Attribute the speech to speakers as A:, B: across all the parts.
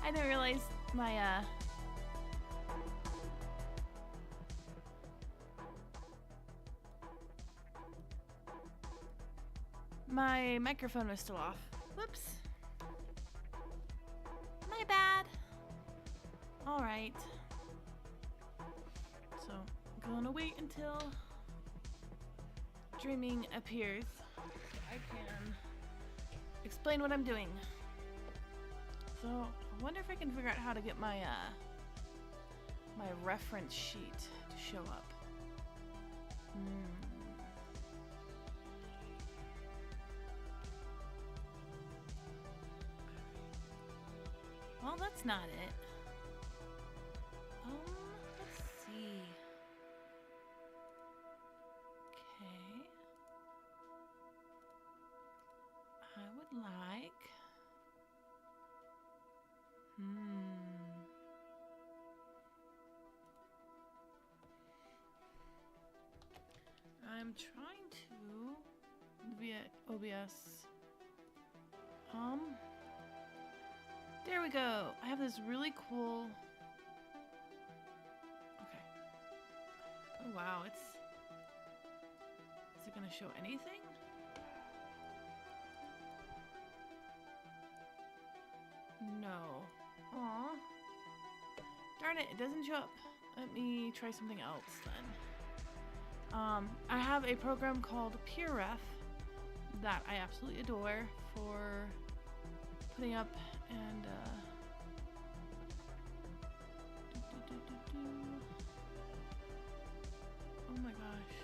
A: I didn't realize my microphone was still off. Whoops. My bad. Alright. So, I'm gonna wait until dreaming appears so I can explain what I'm doing. So, I wonder if I can figure out how to get my my reference sheet to show up. Well, that's not it. Let's see. Okay. I would like... I'm trying to via OBS. There we go. I have this really cool. Okay. Oh wow, it's. Is it gonna show anything? No. Aw. Darn it, it doesn't show up. Let me try something else then. I have a program called PeerRef that I absolutely adore for putting up and oh my gosh.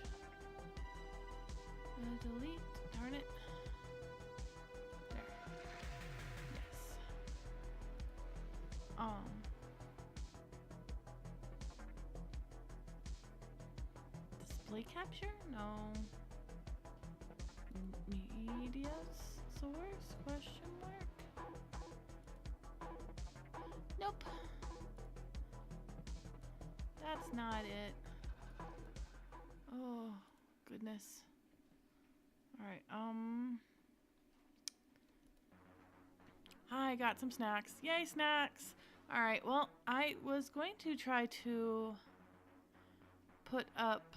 A: Delete. Darn it. There. Yes. Display capture? No. Media source? Question mark? Nope. That's not it. Oh, goodness. Alright, I got some snacks. Yay, snacks! Alright, well, I was going to try to put up,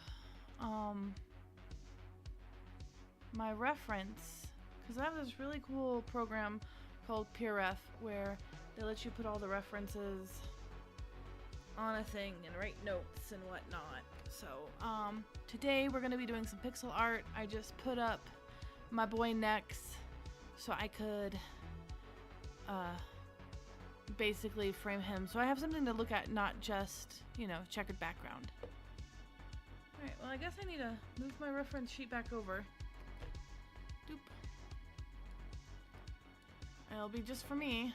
A: my reference, because I have this really cool program called PeerRef where they let you put all the references on a thing and write notes and whatnot. So, today we're going to be doing some pixel art. I just put up my boy Nex so I could basically frame him. So I have something to look at, not just, you know, checkered background. Alright, well I guess I need to move my reference sheet back over. Doop. It'll be just for me.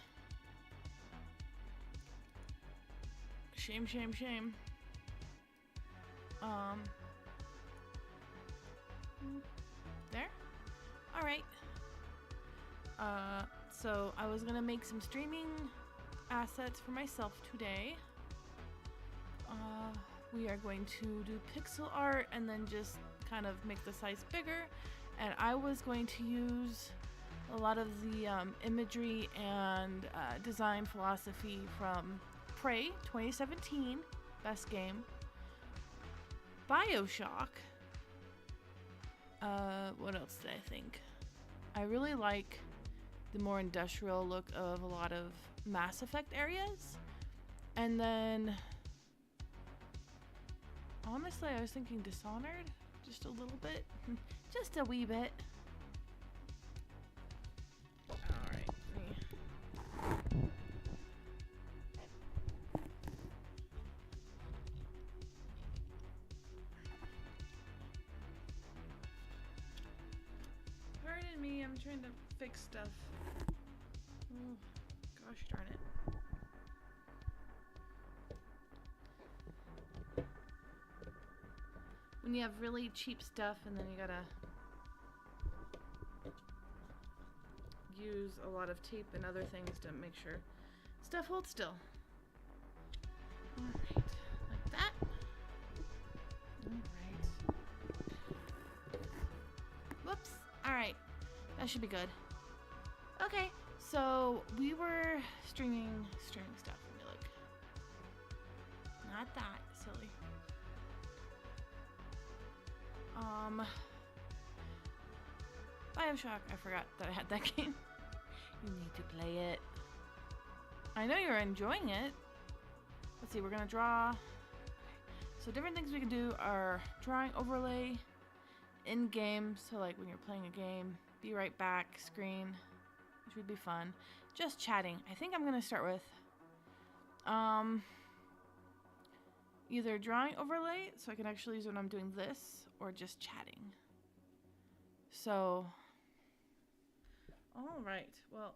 A: Shame, shame, shame. There? Alright. So I was gonna make some streaming assets for myself today. We are going to do pixel art and then just kind of make the size bigger. And I was going to use a lot of the imagery and design philosophy from Prey 2017, best game, BioShock, What else did I think? I really like the more industrial look of a lot of Mass Effect areas. And then, honestly, I was thinking Dishonored. Just a little bit. Just a wee bit. Alright. Pardon me, I'm trying to fix stuff. Oh, gosh darn it. When you have really cheap stuff and then you gotta use a lot of tape and other things to make sure stuff holds still. Alright, like that. Alright. Whoops. Alright, that should be good. Okay, so we were streaming stuff. Let me look. Not that, silly. BioShock, I forgot that I had that game. You need to play it. I know you're enjoying it. Let's see, we're gonna draw. So different things we can do are drawing overlay in game. So like when you're playing a game, be right back screen, which would be fun. Just chatting. I think I'm gonna start with either drawing overlay, so I can actually use it when I'm doing this, or just chatting. So, all right. Well,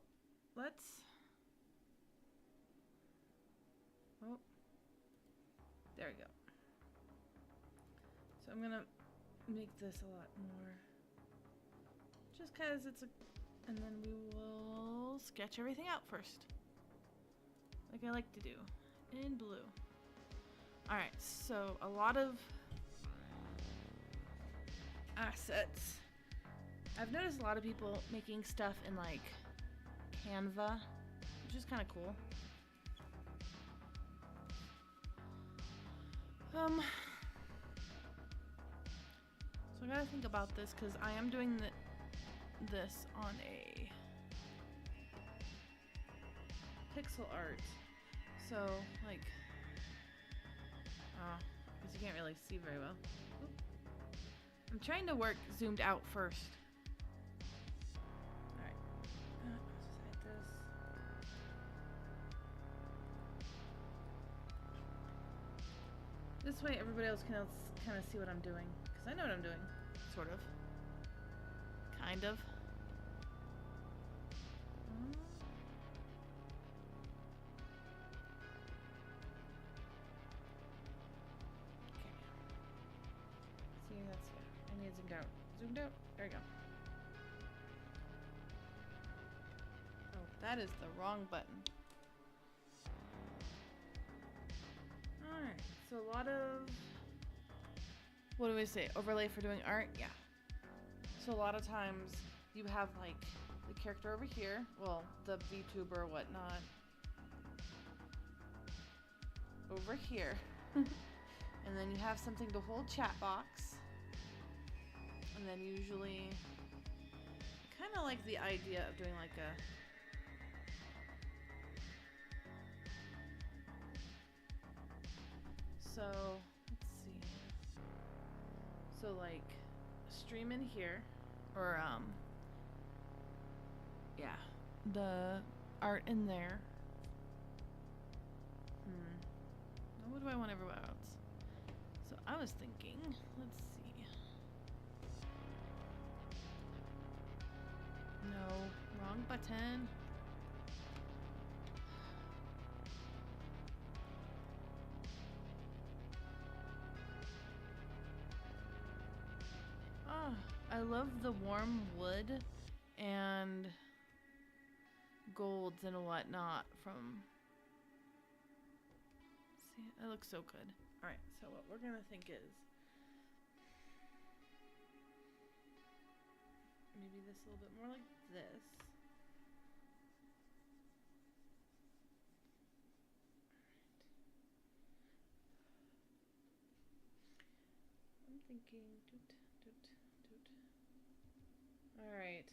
A: let's. Oh, there we go. So I'm gonna make this a lot more, just cause it's a, and then we will sketch everything out first, like I like to do, in blue. All right. So a lot of assets. I've noticed a lot of people making stuff in like Canva, which is kind of cool. So I gotta think about this because I am doing this on a pixel art. So like, because you can't really see very well. Oop. I'm trying to work zoomed out first. Alright. Let's hide this. This way everybody else can kind of see what I'm doing. Because I know what I'm doing. Sort of. Kind of. Zoomed out. There we go. Oh, that is the wrong button. Alright, so a lot of, what do we say, overlay for doing art? Yeah. So a lot of times you have like the character over here, well, the VTuber or whatnot, over here. And then you have something to hold chat box. And then usually, I kind of like the idea of doing like a, so let's see, so like stream in here, or yeah, the art in there. Now what do I want everywhere else? So I was thinking, let's see. No, wrong button. I love the warm wood and golds and whatnot from. See, that looks so good. All right, so what we're gonna think is maybe this a little bit more like this. I'm thinking doot, doot, doot. Alright.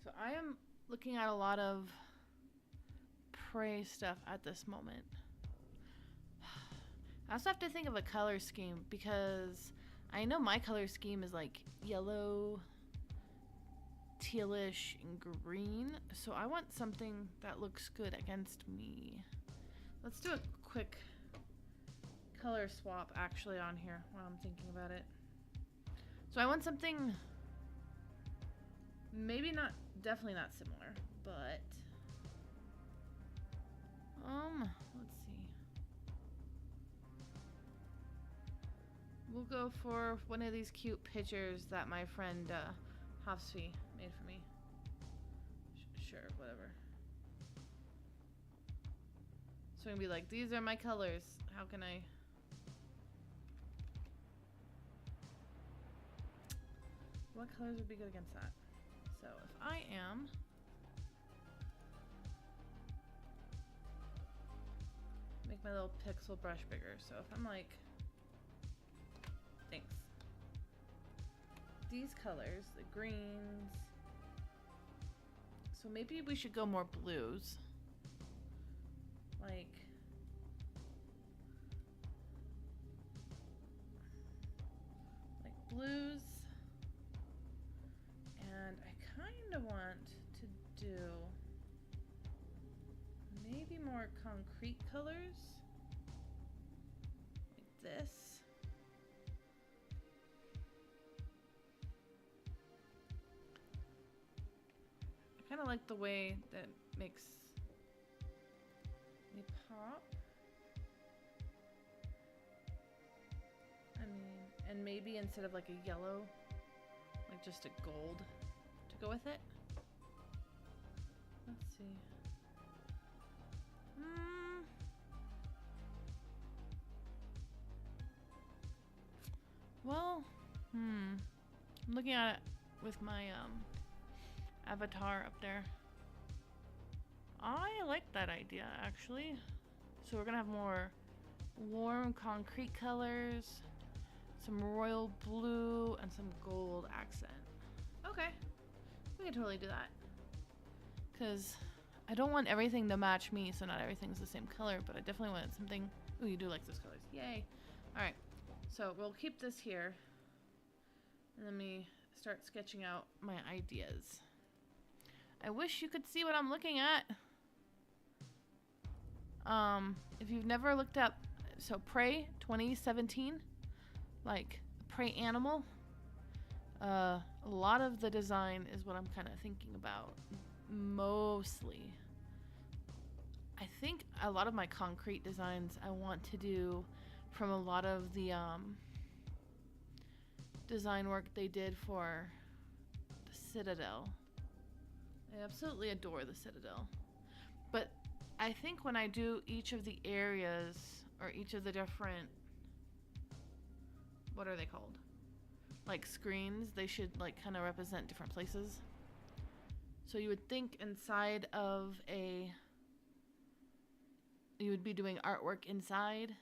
A: So I am looking at a lot of prey stuff at this moment. I also have to think of a color scheme because I know my color scheme is like yellow, tealish, and green. So I want something that looks good against me. Let's do a quick color swap actually on here while I'm thinking about it. So I want something maybe not, definitely not similar, but let's see. We'll go for one of these cute pictures that my friend Hafsfi made for me. Sure, whatever. So I'm gonna be like, these are my colors. How can I? What colors would be good against that? So if I am make my little pixel brush bigger. So if I'm like, thanks. These colors, the greens. So maybe we should go more blues. Like blues. And I kind of want to do maybe more concrete colors. Like this. I kind of like the way that makes me pop. I mean, and maybe instead of like a yellow, like just a gold to go with it. Let's see. Well, I'm looking at it with my avatar up there. I like that idea actually. So we're gonna have more warm concrete colors, some royal blue, and some gold accent. Okay, we can totally do that. Cause I don't want everything to match me, so not everything's the same color, but I definitely want something. Ooh, you do like those colors. Yay. Alright, so we'll keep this here. And let me start sketching out my ideas. I wish you could see what I'm looking at. If you've never looked up, so Prey 2017, like prey animal, a lot of the design is what I'm kind of thinking about. Mostly. I think a lot of my concrete designs I want to do from a lot of the design work they did for the Citadel. I absolutely adore the Citadel. But I think when I do each of the areas or each of the different, what are they called? Like screens, they should like kind of represent different places. So you would think inside of you would be doing artwork inside.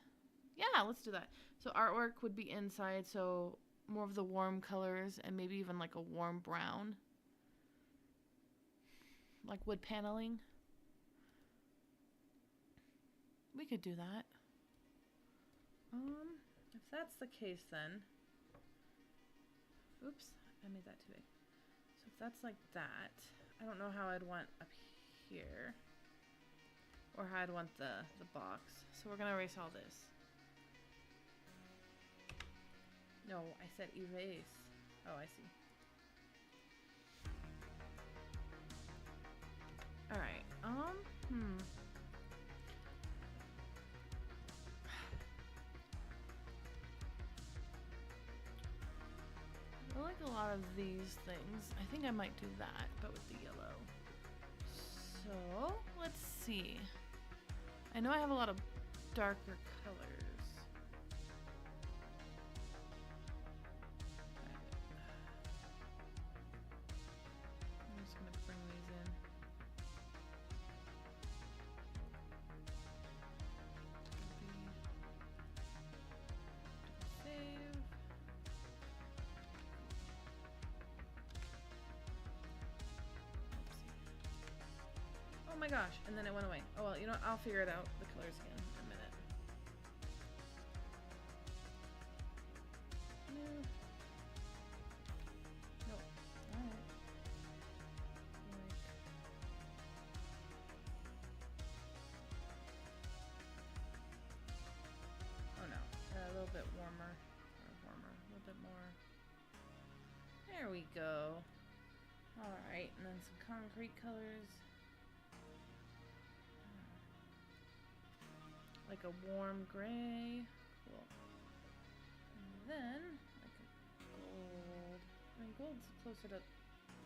A: Yeah, let's do that. So artwork would be inside, so more of the warm colors and maybe even like a warm brown. Like wood paneling. We could do that. If that's the case then. Oops, I made that too big. So if that's like that, I don't know how I'd want up here. Or how I'd want the box. So we're gonna erase all this. No, I said erase. Oh, I see. Alright, I like a lot of these things. I think I might do that, but with the yellow. So, let's see. I know I have a lot of darker colors. I'm just gonna bring these in. Save. my gosh. And then it went away. Oh well, you know what? I'll figure it out. The colors again in a minute. No. Nope. Alright. Oh no. A little bit warmer. Or warmer. A little bit more. There we go. Alright, and then some concrete colors. Like a warm gray. Cool. And then, like a gold. I mean, gold's closer to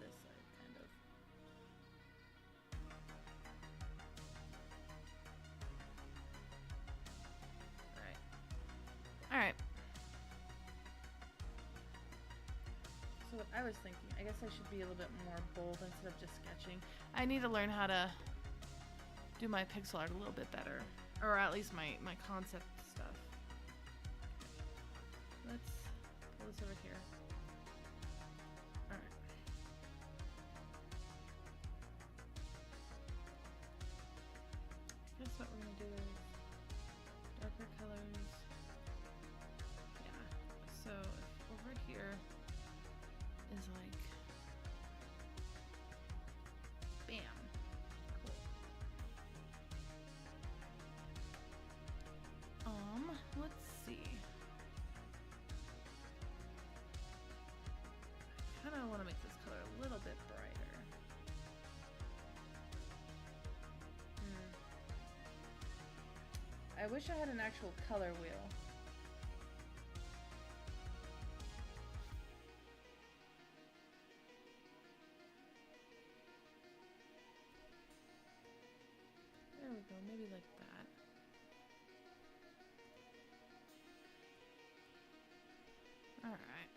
A: this side, kind of. Alright. Alright. So what I was thinking, I guess I should be a little bit more bold instead of just sketching. I need to learn how to do my pixel art a little bit better. Or at least my concept stuff. Let's pull this over here. Alright. Guess what we're gonna do is darker colors. Yeah. So over here is like bam. Let's see. I kind of want to make this color a little bit brighter. I wish I had an actual color wheel. There we go, maybe like that. Alright.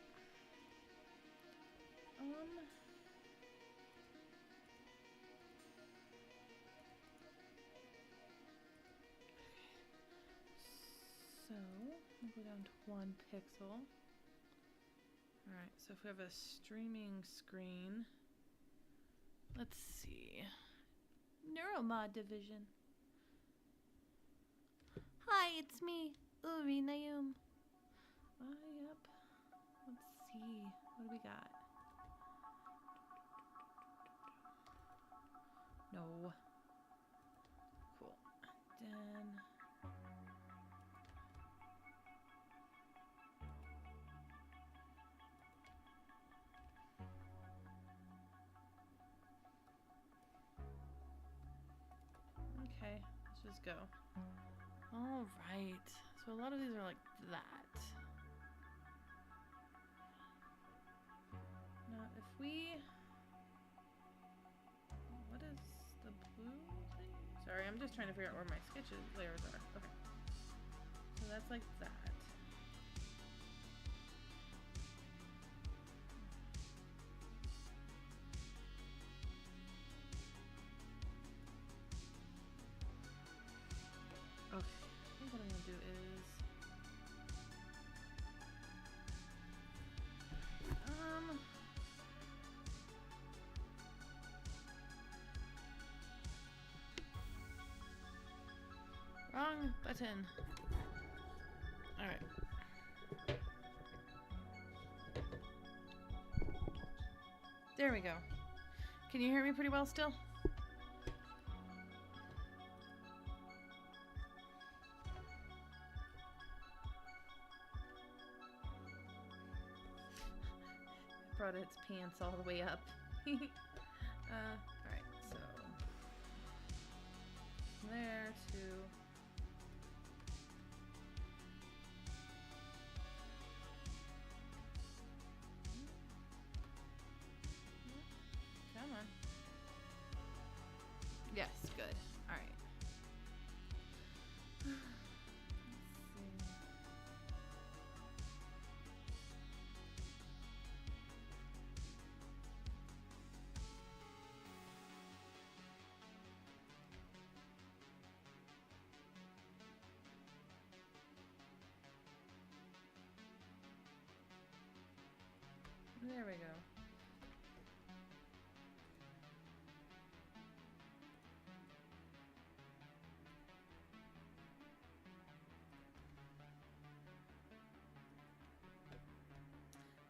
A: So, we'll go down to 1 pixel. Alright, so if we have a streaming screen, let's see. Neuromod division. Hi, it's me, Uri Nayum. Yep. Let's see. What do we got? No. Cool. Then okay, let's just go. All right. So a lot of these are like that. Now, if we... What is the blue thing? Sorry, I'm just trying to figure out where my sketches layers are. Okay. So that's like that. Okay. I think what I'm going to do is... Wrong button. Alright. There we go. Can you hear me pretty well still? Brought its pants all the way up. Alright, so from there to come on. Yes, good. Alright. There we go.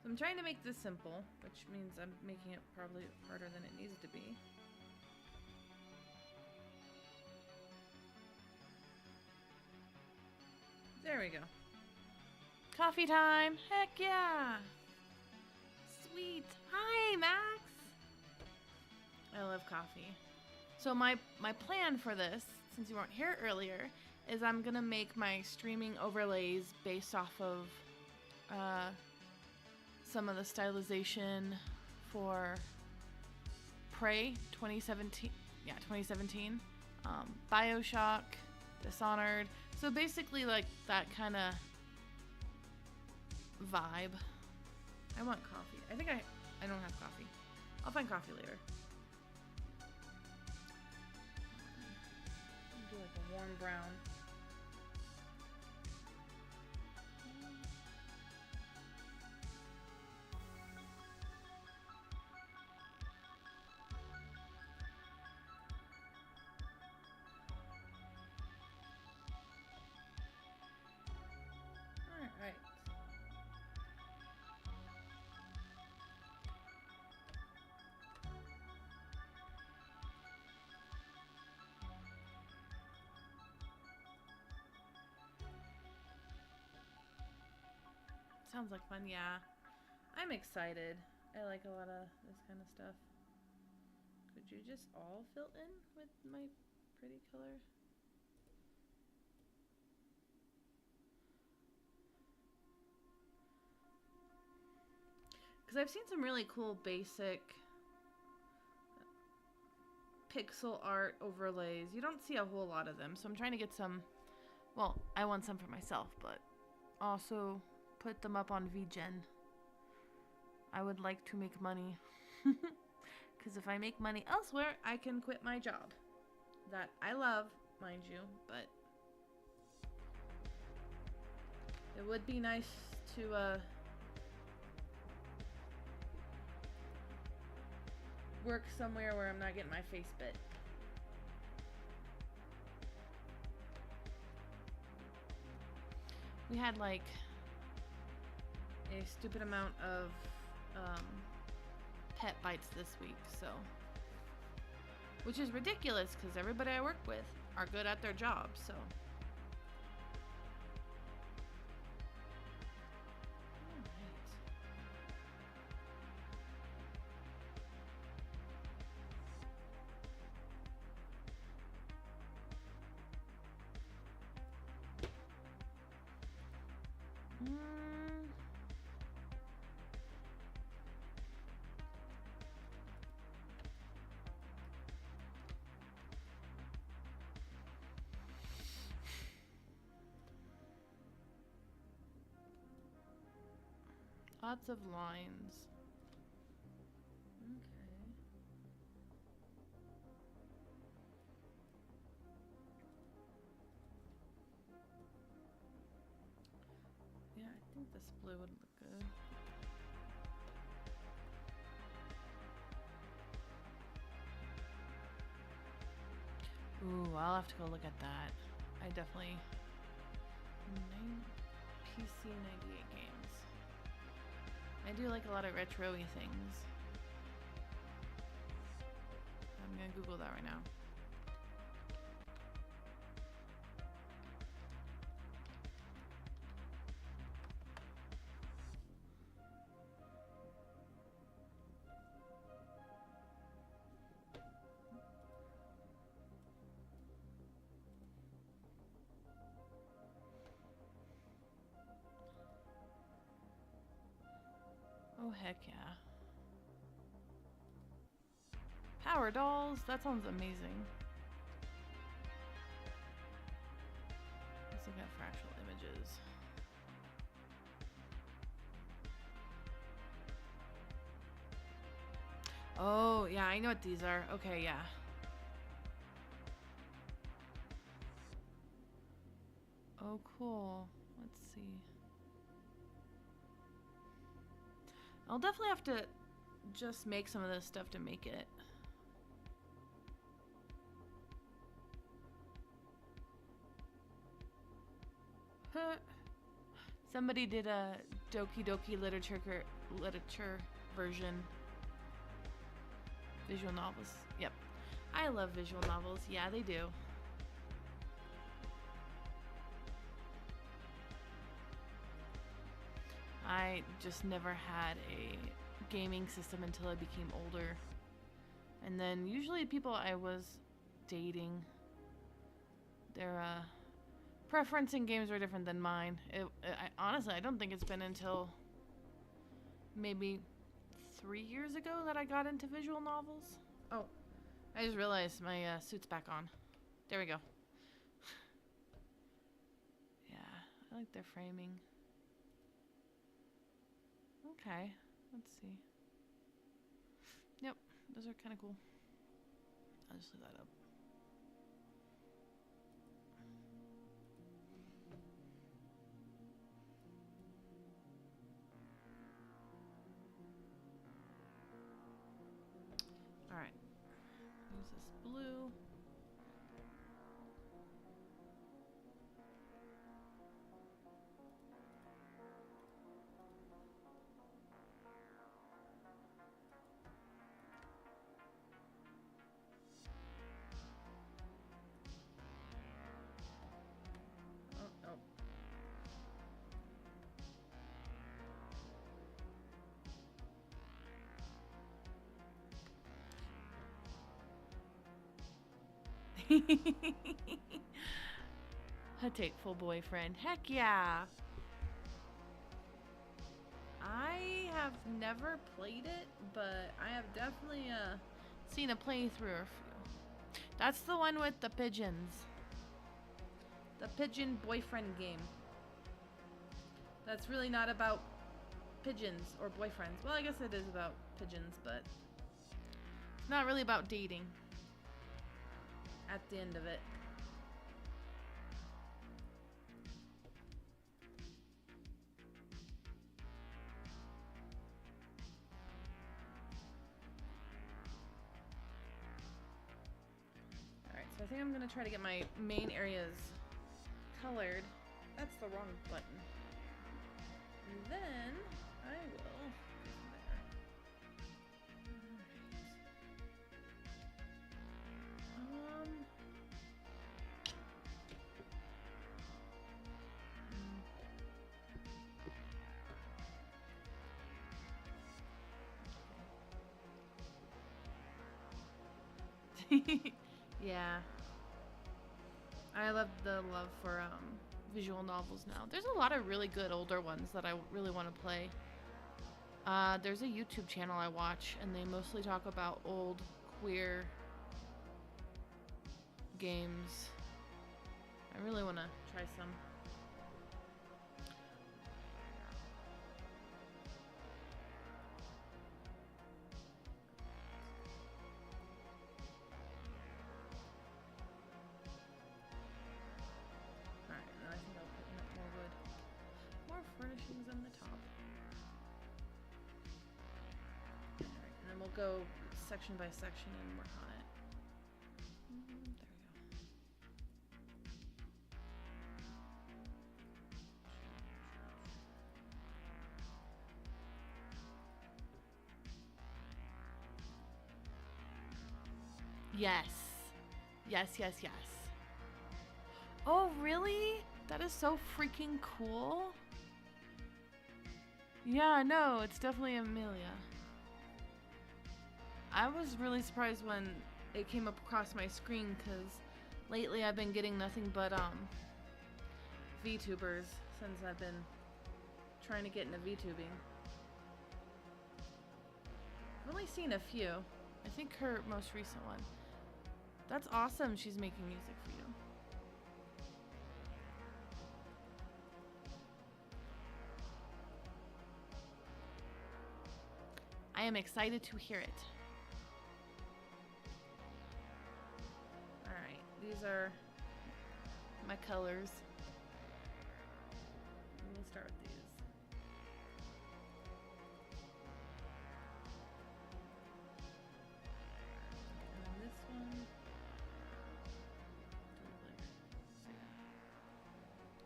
A: I'm trying to make this simple, which means I'm making it probably harder than it needs to be. There we go. Coffee time! Heck yeah! Sweet! Hi, Max! I love coffee. So my plan for this, since you weren't here earlier, is I'm gonna make my streaming overlays based off of some of the stylization for Prey 2017. Yeah, 2017. Bioshock, Dishonored. So basically like that kind of vibe. I want coffee. I think I don't have coffee. I'll find coffee later. Do like a warm brown. Alright. Sounds like fun, yeah. I'm excited. I like a lot of this kind of stuff. Could you just all fill in with my pretty color? Because I've seen some really cool basic pixel art overlays. You don't see a whole lot of them, so I'm trying to get some. Well, I want some for myself, but also put them up on VGen. I would like to make money. Because if I make money elsewhere, I can quit my job. That I love, mind you, but it would be nice to work somewhere where I'm not getting my face bit. We had like a stupid amount of pet bites this week, so, which is ridiculous because everybody I work with are good at their job, so. Lots of lines. Okay. Yeah, I think this blue would look good. Ooh, I'll have to go look at that. I definitely... PC 98 games. I do like a lot of retro-y things. I'm gonna Google that right now. Oh, heck yeah. Power dolls? That sounds amazing. Let's look at fractal images. Oh, yeah, I know what these are. Okay, yeah. Oh, cool. Let's see. I'll definitely have to just make some of this stuff to make it. Somebody did a Doki Doki literature version. Visual novels. Yep. I love visual novels. Yeah, they do. I just never had a gaming system until I became older. And then usually people I was dating, their preference in games were different than mine. Honestly, I don't think it's been until maybe 3 years ago that I got into visual novels. Oh, I just realized my suit's back on. There we go. Yeah, I like their framing. Okay, let's see. Yep, those are kind of cool. I'll just leave that up. Alright. Use this blue. Hateful boyfriend. Heck yeah. I have never played it, but I have definitely seen a playthrough or few. That's the one with the pigeons. The pigeon boyfriend game. That's really not about pigeons or boyfriends. Well, I guess it is about pigeons, but it's not really about dating at the end of it. Alright, so I think I'm going to try to get my main areas colored. That's the wrong button. And then I will go from there. Alright. Yeah. I love the love for visual novels now. There's a lot of really good older ones that I really want to play. There's a YouTube channel I watch, and they mostly talk about old queer games. I really want to try some. Furnishings on the top. Alright, and then we'll go section by section and work on it. There we go. Yes. Yes, yes, yes. Oh, really? That is so freaking cool. Yeah, no, it's definitely Amelia. I was really surprised when it came up across my screen, because lately I've been getting nothing but VTubers since I've been trying to get into VTubing. I've only seen a few. I think her most recent one. That's awesome she's making music for you. I am excited to hear it. Alright, these are my colors. We'll start with these. And then this one.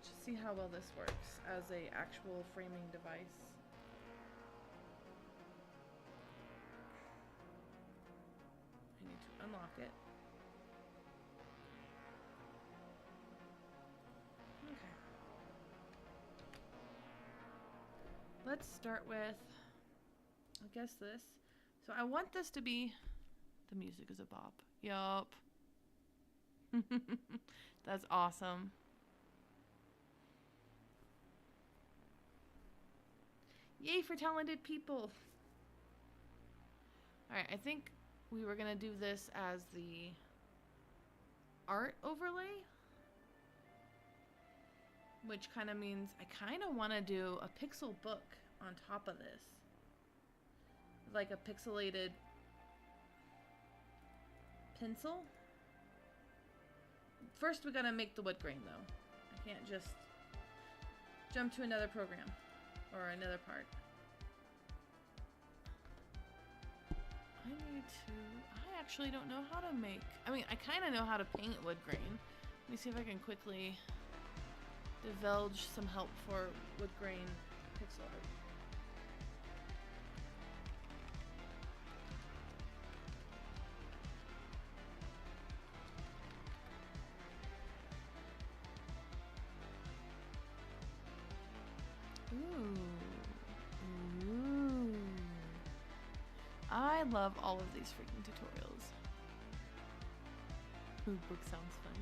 A: Just see how well this works as a actual framing device. I need to unlock it. Okay. Let's start with, I guess this. So I want this to be, the music is a bop. Yup. That's awesome. Yay for talented people. Alright, I think we were gonna do this as the art overlay, which kind of means I kind of want to do a pixel book on top of this, like a pixelated pencil. First we gotta make the wood grain though. I can't just jump to another program or another part. I actually don't know how to make, I mean, I kind of know how to paint wood grain. Let me see if I can quickly divulge some help for wood grain pixel art. Ooh. I love all of these freaking tutorials. Ooh, book sounds fun.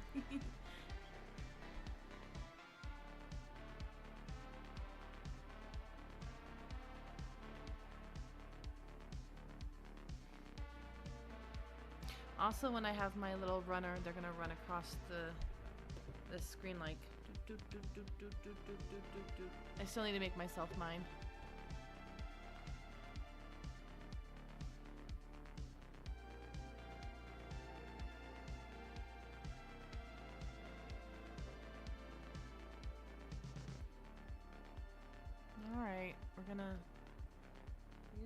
A: Also, when I have my little runner, they're gonna run across the screen like doot, doot, doot, doot, doot, doot, doot, doot, doot. I still need to make myself mine. Alright, we're gonna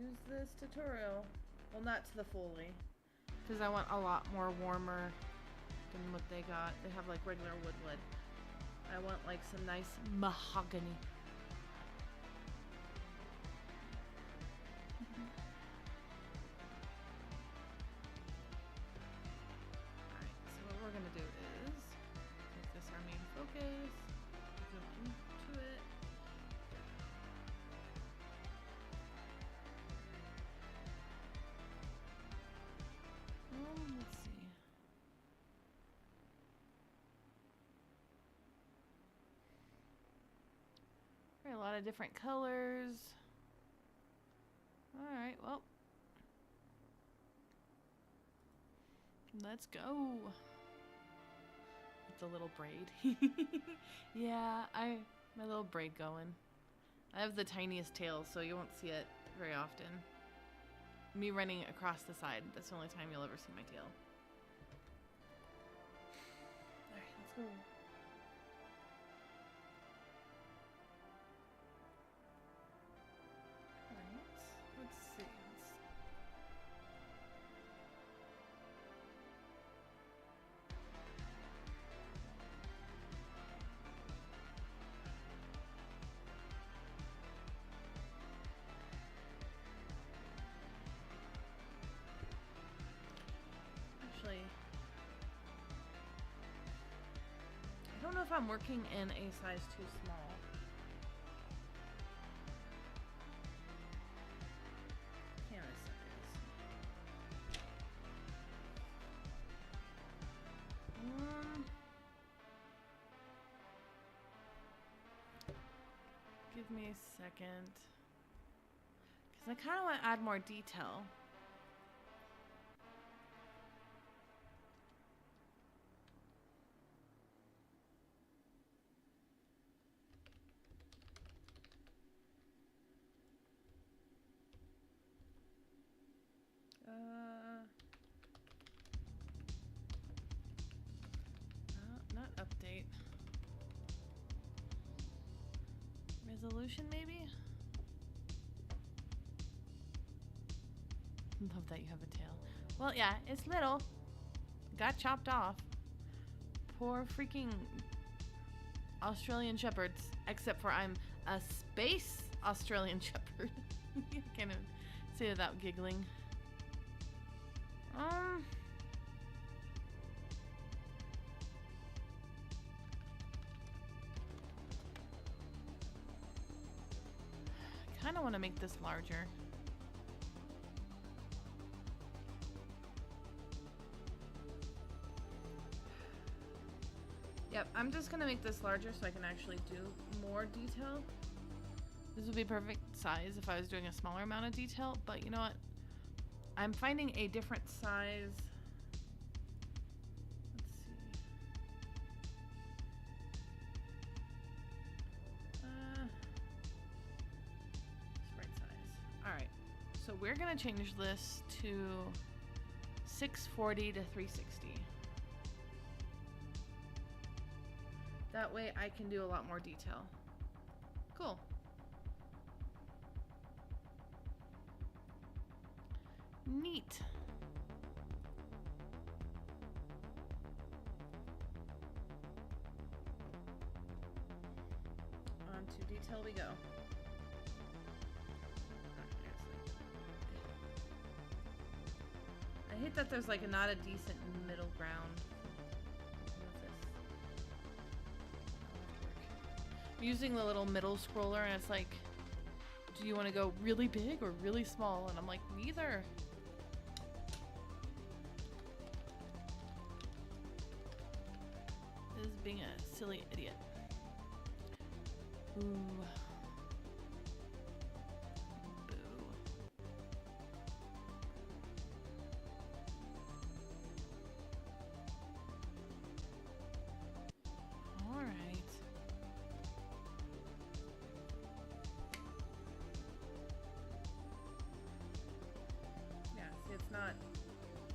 A: use this tutorial. Well, not to the fully, because I want a lot more warmer than what they got. They have like regular wood. I want like some nice mahogany. Alright, so what we're gonna do is make this our main focus, zoom into it. Let's see. A lot of different colors. Alright, well. Let's go. With the little braid. Yeah, my little braid going. I have the tiniest tail, so you won't see it very often. Me running across the side. That's the only time you'll ever see my tail. Alright, let's go. Let's see. Actually, I don't know if I'm working in a size too small. Give me a second, because I kind of want to add more detail. Not update. Resolution, maybe? Love that you have a tail. Well, yeah, it's little. Got chopped off. Poor freaking Australian Shepherds, except for I'm a space Australian Shepherd. I can't even say it without giggling. I kind of want to make this larger. Yep, I'm just gonna make this larger so I can actually do more detail. This would be perfect size if I was doing a smaller amount of detail, but you know what? I'm finding a different size. Let's see. It's right size. Alright, so we're gonna change this to 640 to 360. That way I can do a lot more detail. Cool. Neat. On to detail we go. I hate that there's like not a decent middle ground. I'm using the little middle scroller and it's like, do you want to go really big or really small? And I'm like, neither. This is being a silly idiot. Ooh. Boo. All right. Yeah, see, it's not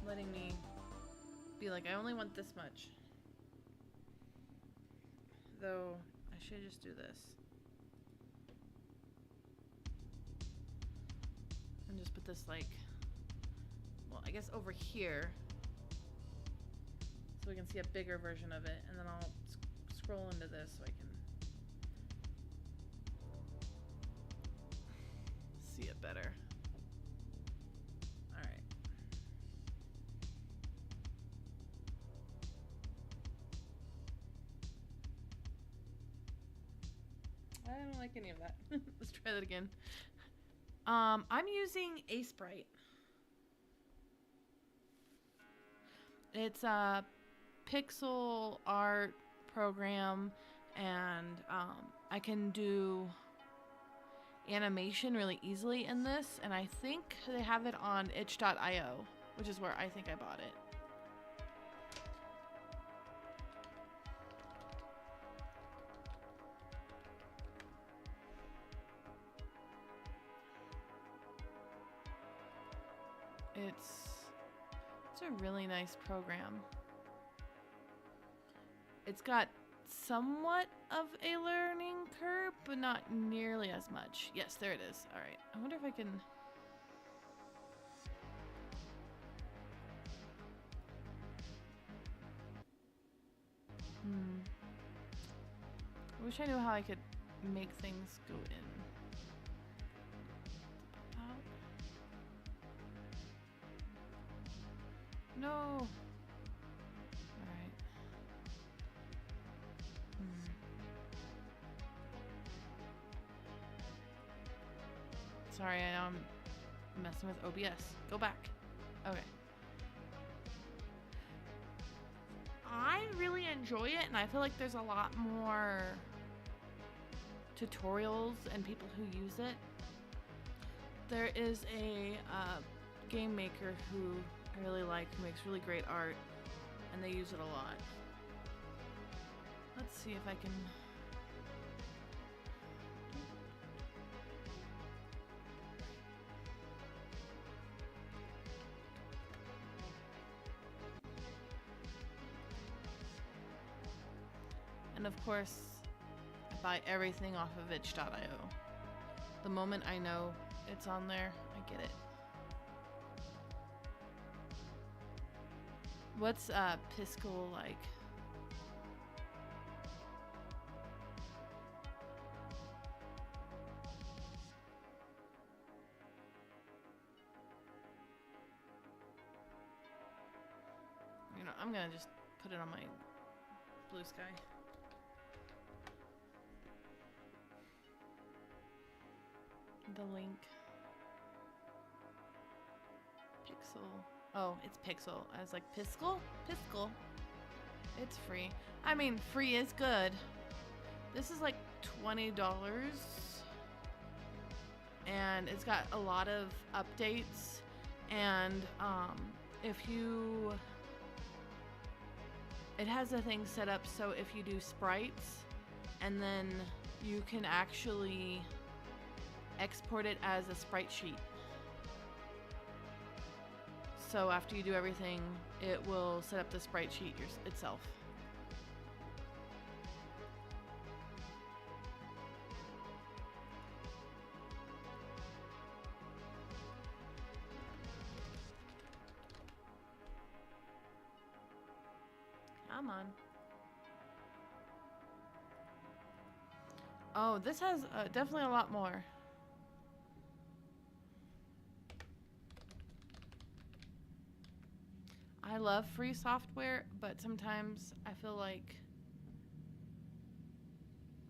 A: letting me be like, I only want this much. Though, I should just do this. And just put this like, well, I guess over here. So we can see a bigger version of it. And then I'll scroll into this so I can see it better. Alright. I don't like any of that. Let's try that again. I'm using Ace Bright. It's a pixel art program, and I can do animation really easily in this, and I think they have it on itch.io, which is where I think I bought it. It's a really nice program. It's got somewhat of a learning curve, but not nearly as much. Yes, there it is. All right. I wonder if I can... I wish I knew how I could make things go in. No. All right. Sorry, I know I'm messing with OBS. Go back. Okay. I really enjoy it, and I feel like there's a lot more tutorials and people who use it. There is a game maker who I really like, who makes really great art, and they use it a lot. Let's see if I can... And of course, I buy everything off of itch.io. The moment I know it's on there, I get it. What's Piscal like? I'm gonna just put it on my blue sky. The link. Pixel. Oh, it's Pixel. I was like, Piskel? Piskel. It's free. I mean, free is good. This is like $20. And it's got a lot of updates. And if you... It has a thing set up so if you do sprites, and then you can actually export it as a sprite sheet. So after you do everything, it will set up the sprite sheet itself. Come on. Oh, this has definitely a lot more. I love free software, but sometimes I feel like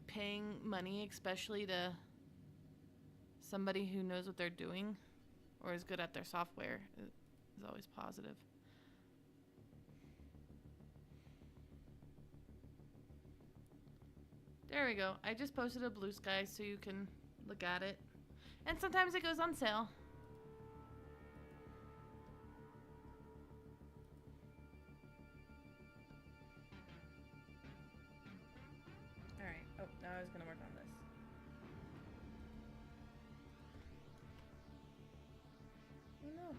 A: paying money, especially to somebody who knows what they're doing or is good at their software, is always positive. There we go. I just posted a blue sky so you can look at it. And sometimes it goes on sale. Alright. Oh, now I was going to work on this. Oh no.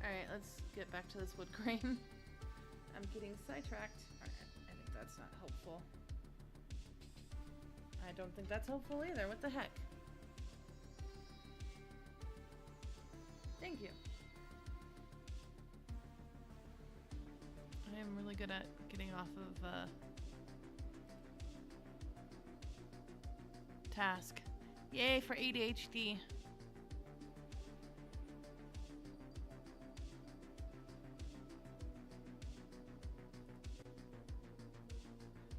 A: Alright, let's get back to this wood grain. I'm getting sidetracked. Alright, I think that's not helpful. I don't think that's helpful either. What the heck? Thank you. I am really good at getting off of task. Yay for ADHD.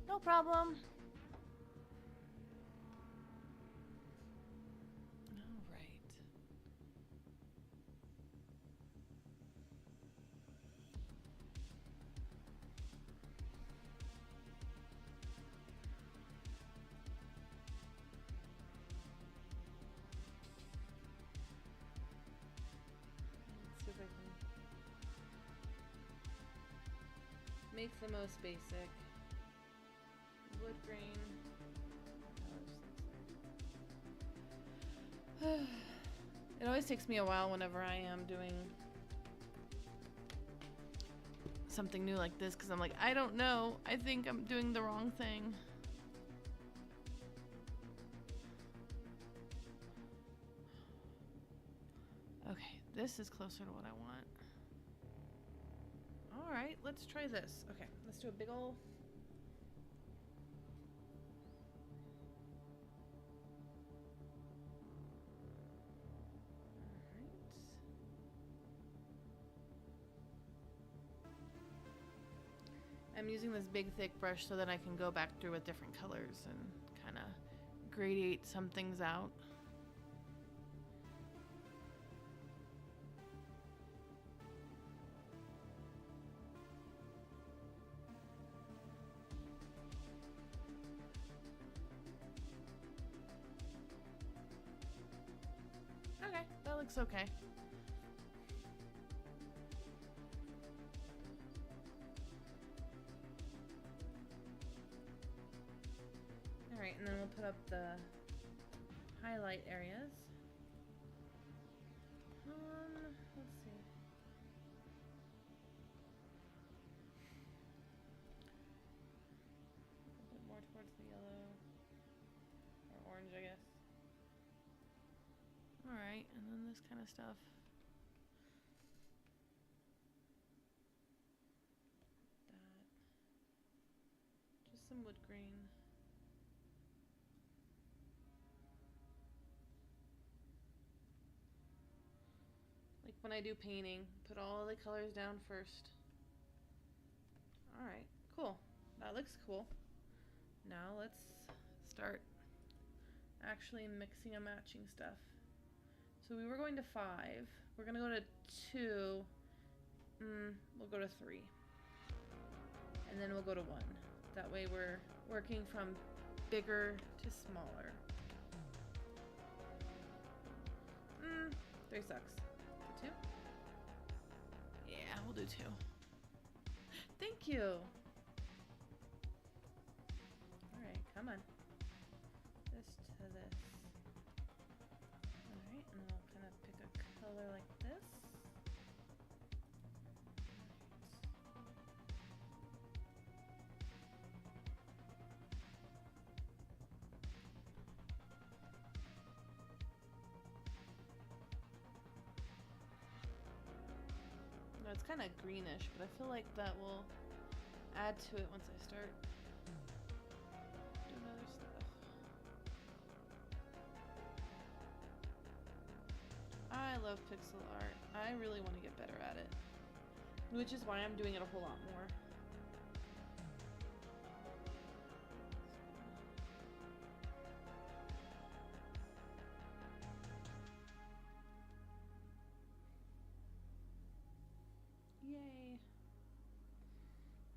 A: No problem. All right. Let's see if I can make the most basic. Wood grain. It always takes me a while whenever I am doing something new like this because I'm like, I don't know. I think I'm doing the wrong thing. Okay, this is closer to what I want. All right, let's try this. Okay, let's do a big ol'... I'm using this big thick brush so that I can go back through with different colors and kind of gradiate some things out. Okay, that looks okay. Alright, and then we'll put up the highlight areas. Let's see. A bit more towards the yellow. Or orange, I guess. Alright, and then this kind of stuff. That. some wood grain. Like when I do painting, put all the colors down first. Alright, cool. That looks cool. Now let's start actually mixing and matching stuff. So we were going to 5. We're going to go to 2. We'll go to 3. And then we'll go to 1. That way we're working from bigger to smaller. 3 sucks. 2? Yeah, we'll do 2. Thank you. Alright, come on. This to this. Alright, and then we'll kind of pick a color like this. No, it's kind of greenish, but I feel like that will add to it once I start doing other stuff. I love pixel art. I really want to get better at it, which is why I'm doing it a whole lot more. Yay.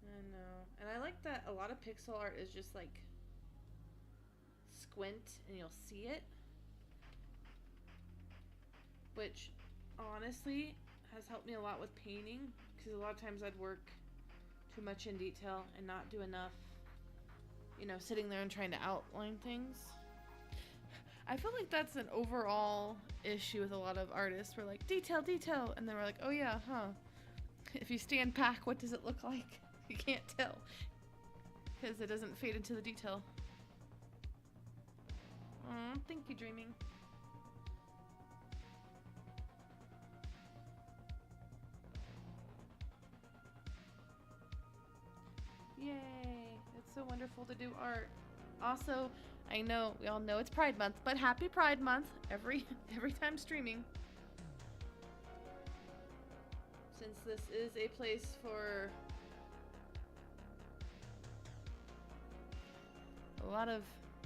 A: I know. And I like that a lot of pixel art is just like squint and you'll see it. Which honestly has helped me a lot with painting, because a lot of times I'd work too much in detail and not do enough, you know, sitting there and trying to outline things. I feel like that's an overall issue with a lot of artists. We're like, detail, detail. And then we're like, oh yeah, huh. If you stand back, what does it look like? You can't tell, because it doesn't fade into the detail. Thank you, Dreaming. Yay! It's so wonderful to do art. Also, I know we all know it's Pride Month, but happy Pride Month every time streaming. Since this is a place for a lot of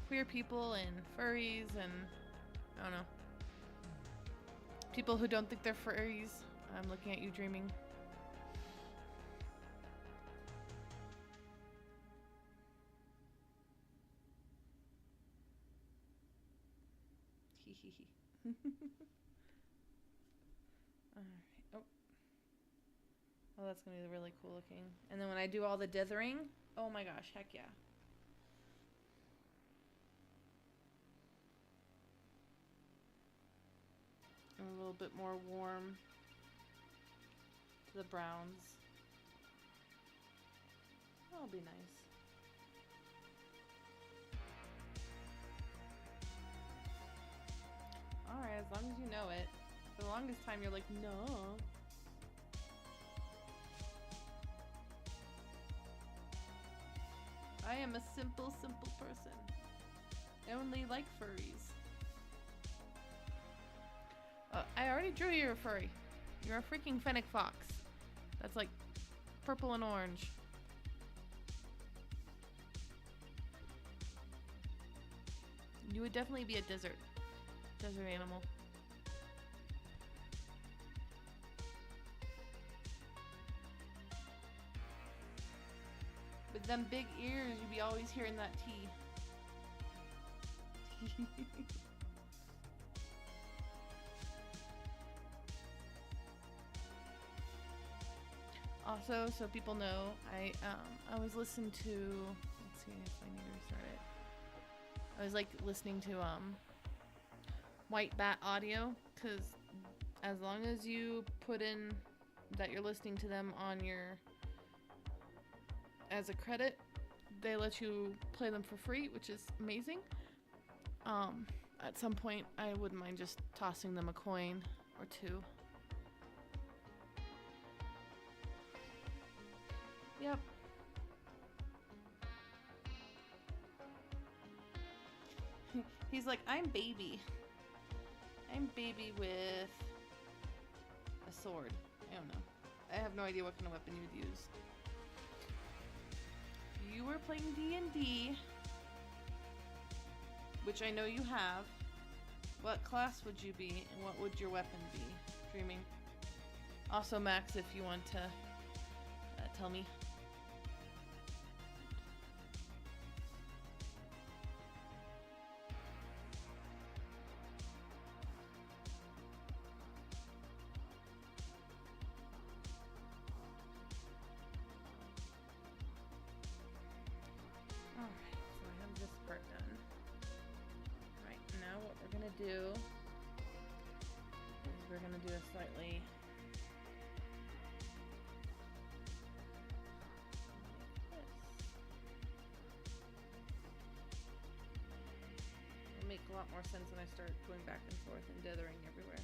A: queer people and furries and, I don't know, people who don't think they're furries. I'm looking at you, Dreaming. Hee hee hee. Alright. Oh, that's gonna be really cool looking. And then when I do all the dithering, oh my gosh, heck yeah. And a little bit more warm to the browns. That'll be nice. Alright, as long as you know it. For the longest time you're like, no. I am a simple, simple person. I only like furries. I already drew you a furry. You're a freaking fennec fox. That's like purple and orange. You would definitely be a desert animal. With them big ears, you'd be always hearing that tea. Also, so people know, I always listen to, let's see if I need to restart it. I was like listening to White Bat Audio, because as long as you put in that you're listening to them on your, as a credit, they let you play them for free, which is amazing. At some point, I wouldn't mind just tossing them a coin or two. Yep. He's like, I'm baby. I'm baby with a sword. I don't know. I have no idea what kind of weapon you'd use. If you were playing D&D, which I know you have, what class would you be and what would your weapon be? Dreaming. Also, Max, if you want to tell me. Do is we're gonna do a slightly it'll make a lot more sense when I start going back and forth and dithering everywhere.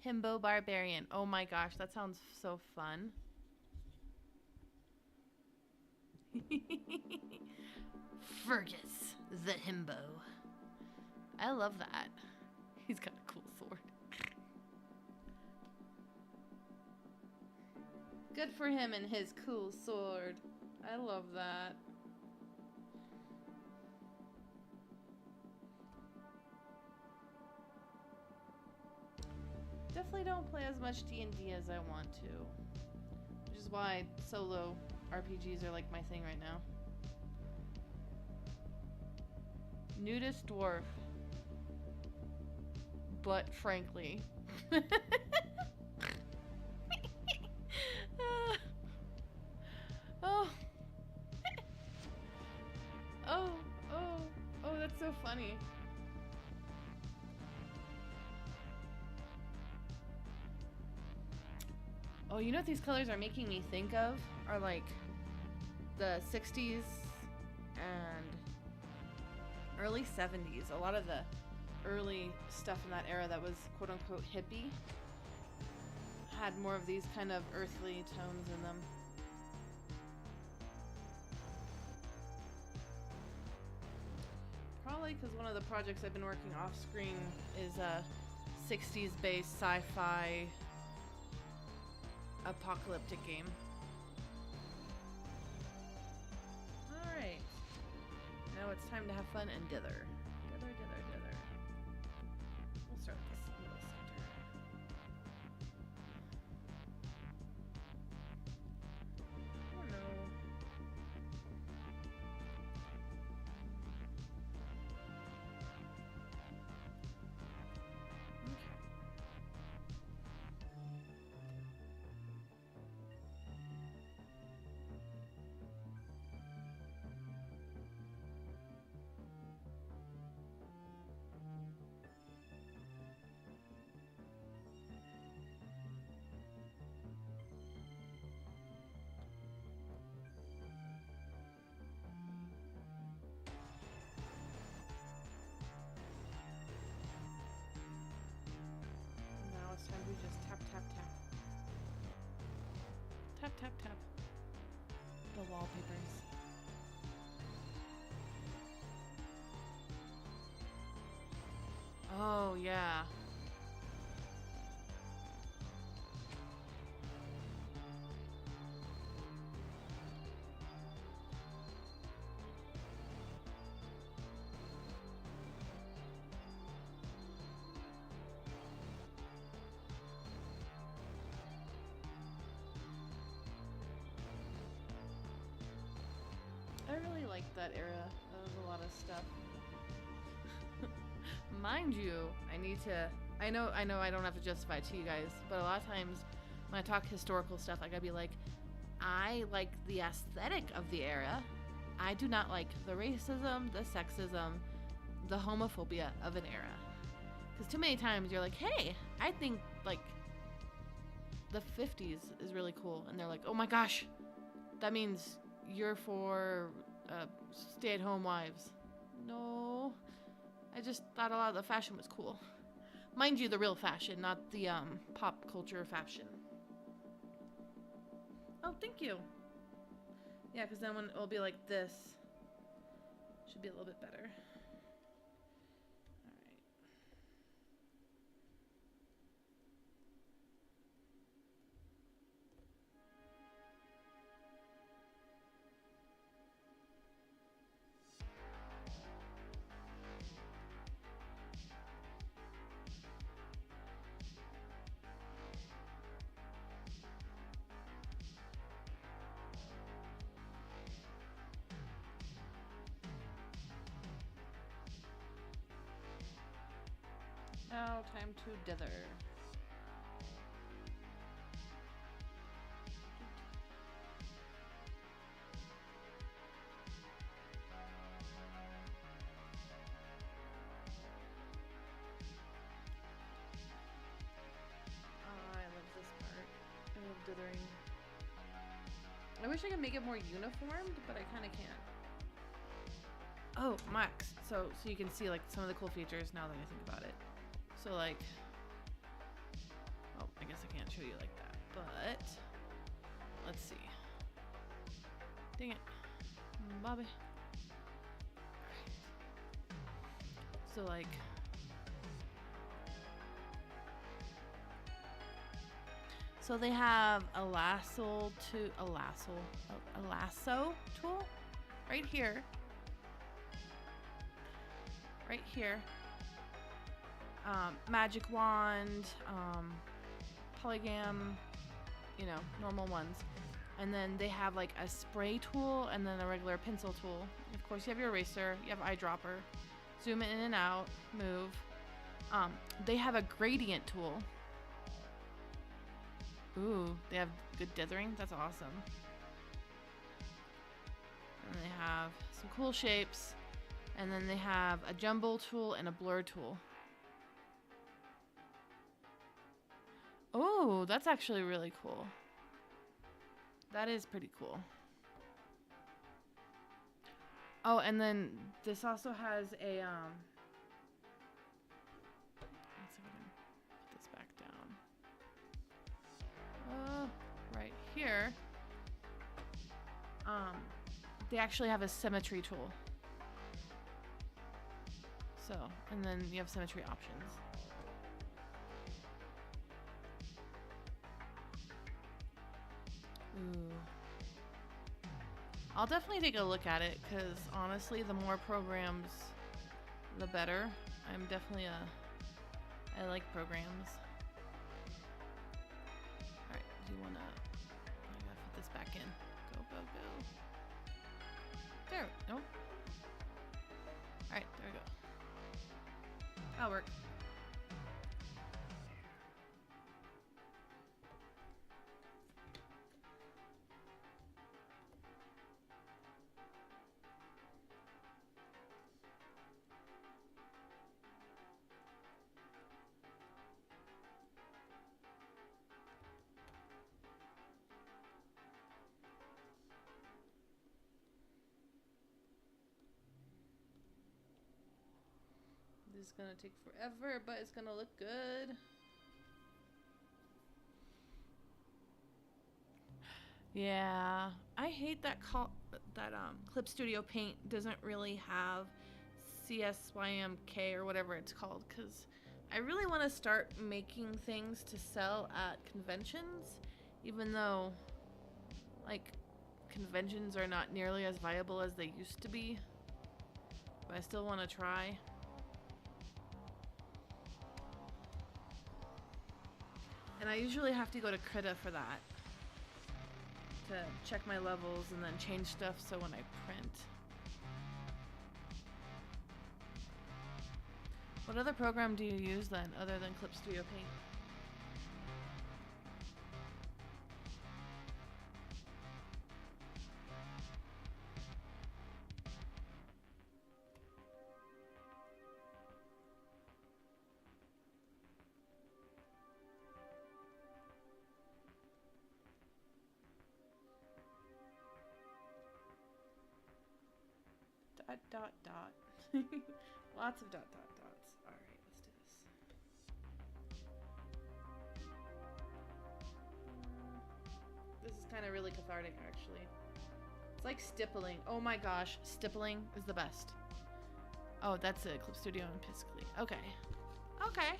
A: Himbo Barbarian. Oh my gosh, that sounds so fun. Fergus the Himbo. I love that. He's got a cool sword. Good for him and his cool sword. I love that. Definitely don't play as much D&D as I want to, which is why solo RPGs are like my thing right now. Nudist dwarf, but frankly, oh, that's so funny. Oh, you know what these colors are making me think of? Are like the 60s and early 70s. A lot of the early stuff in that era that was quote unquote hippie had more of these kind of earthly tones in them. Probably because one of the projects I've been working off screen is a 60s based sci-fi apocalyptic game. Alright. Now it's time to have fun and dither. Dither, dither, dither. We'll start with this middle center. Oh no. We just tap, tap, tap. Tap, tap, tap. The wallpapers. Oh, yeah. I really liked that era. That was a lot of stuff. Mind you, I know I don't have to justify it to you guys, but a lot of times when I talk historical stuff, I gotta be like, I like the aesthetic of the era. I do not like the racism, the sexism, the homophobia of an era. Because too many times you're like, hey, I think like the 50s is really cool. And they're like, oh my gosh, that means you're for stay-at-home wives. No, I just thought a lot of the fashion was cool. Mind you, the real fashion, not the pop culture fashion. Oh, thank you. Yeah, because then when it'll be like this, should be a little bit better. Now, time to dither. I love this part. I love dithering. I wish I could make it more uniformed, but I kind of can't. Oh, Max. So you can see like some of the cool features now that I think about it. So like, oh, I guess I can't show you like that, but let's see. Dang it, Bobby. So like, so they have a lasso tool right here. Right here. Magic wand, polygam, you know, normal ones. And then they have like a spray tool and then a regular pencil tool. Of course, you have your eraser, you have eyedropper, zoom in and out, move. They have a gradient tool. Ooh, they have good dithering. That's awesome. And they have some cool shapes. And then they have a jumble tool and a blur tool. Oh, that's actually really cool. That is pretty cool. Oh, and then this also has a let's see if I can put this back down. Right here. They actually have a symmetry tool. So, and then you have symmetry options. Ooh. I'll definitely take a look at it, because honestly, the more programs, the better. I'm definitely I like programs. Alright, do you wanna, I gotta put this back in. Go, go, go. There, nope. Alright, there we go. That'll work. This is gonna take forever, but it's gonna look good. Yeah, I hate that Clip Studio Paint doesn't really have CSYMK or whatever it's called, because I really want to start making things to sell at conventions, even though like conventions are not nearly as viable as they used to be, but I still want to try. And I usually have to go to Krita for that, to check my levels and then change stuff so when I print. What other program do you use then, other than Clip Studio Paint? Dot, dot, dot. Lots of dot, dot, dots. Alright, let's do this. kind of really cathartic, actually. It's like stippling. Oh my gosh, stippling is the best. Oh, that's a Clip Studio in Piscally. Okay. Okay.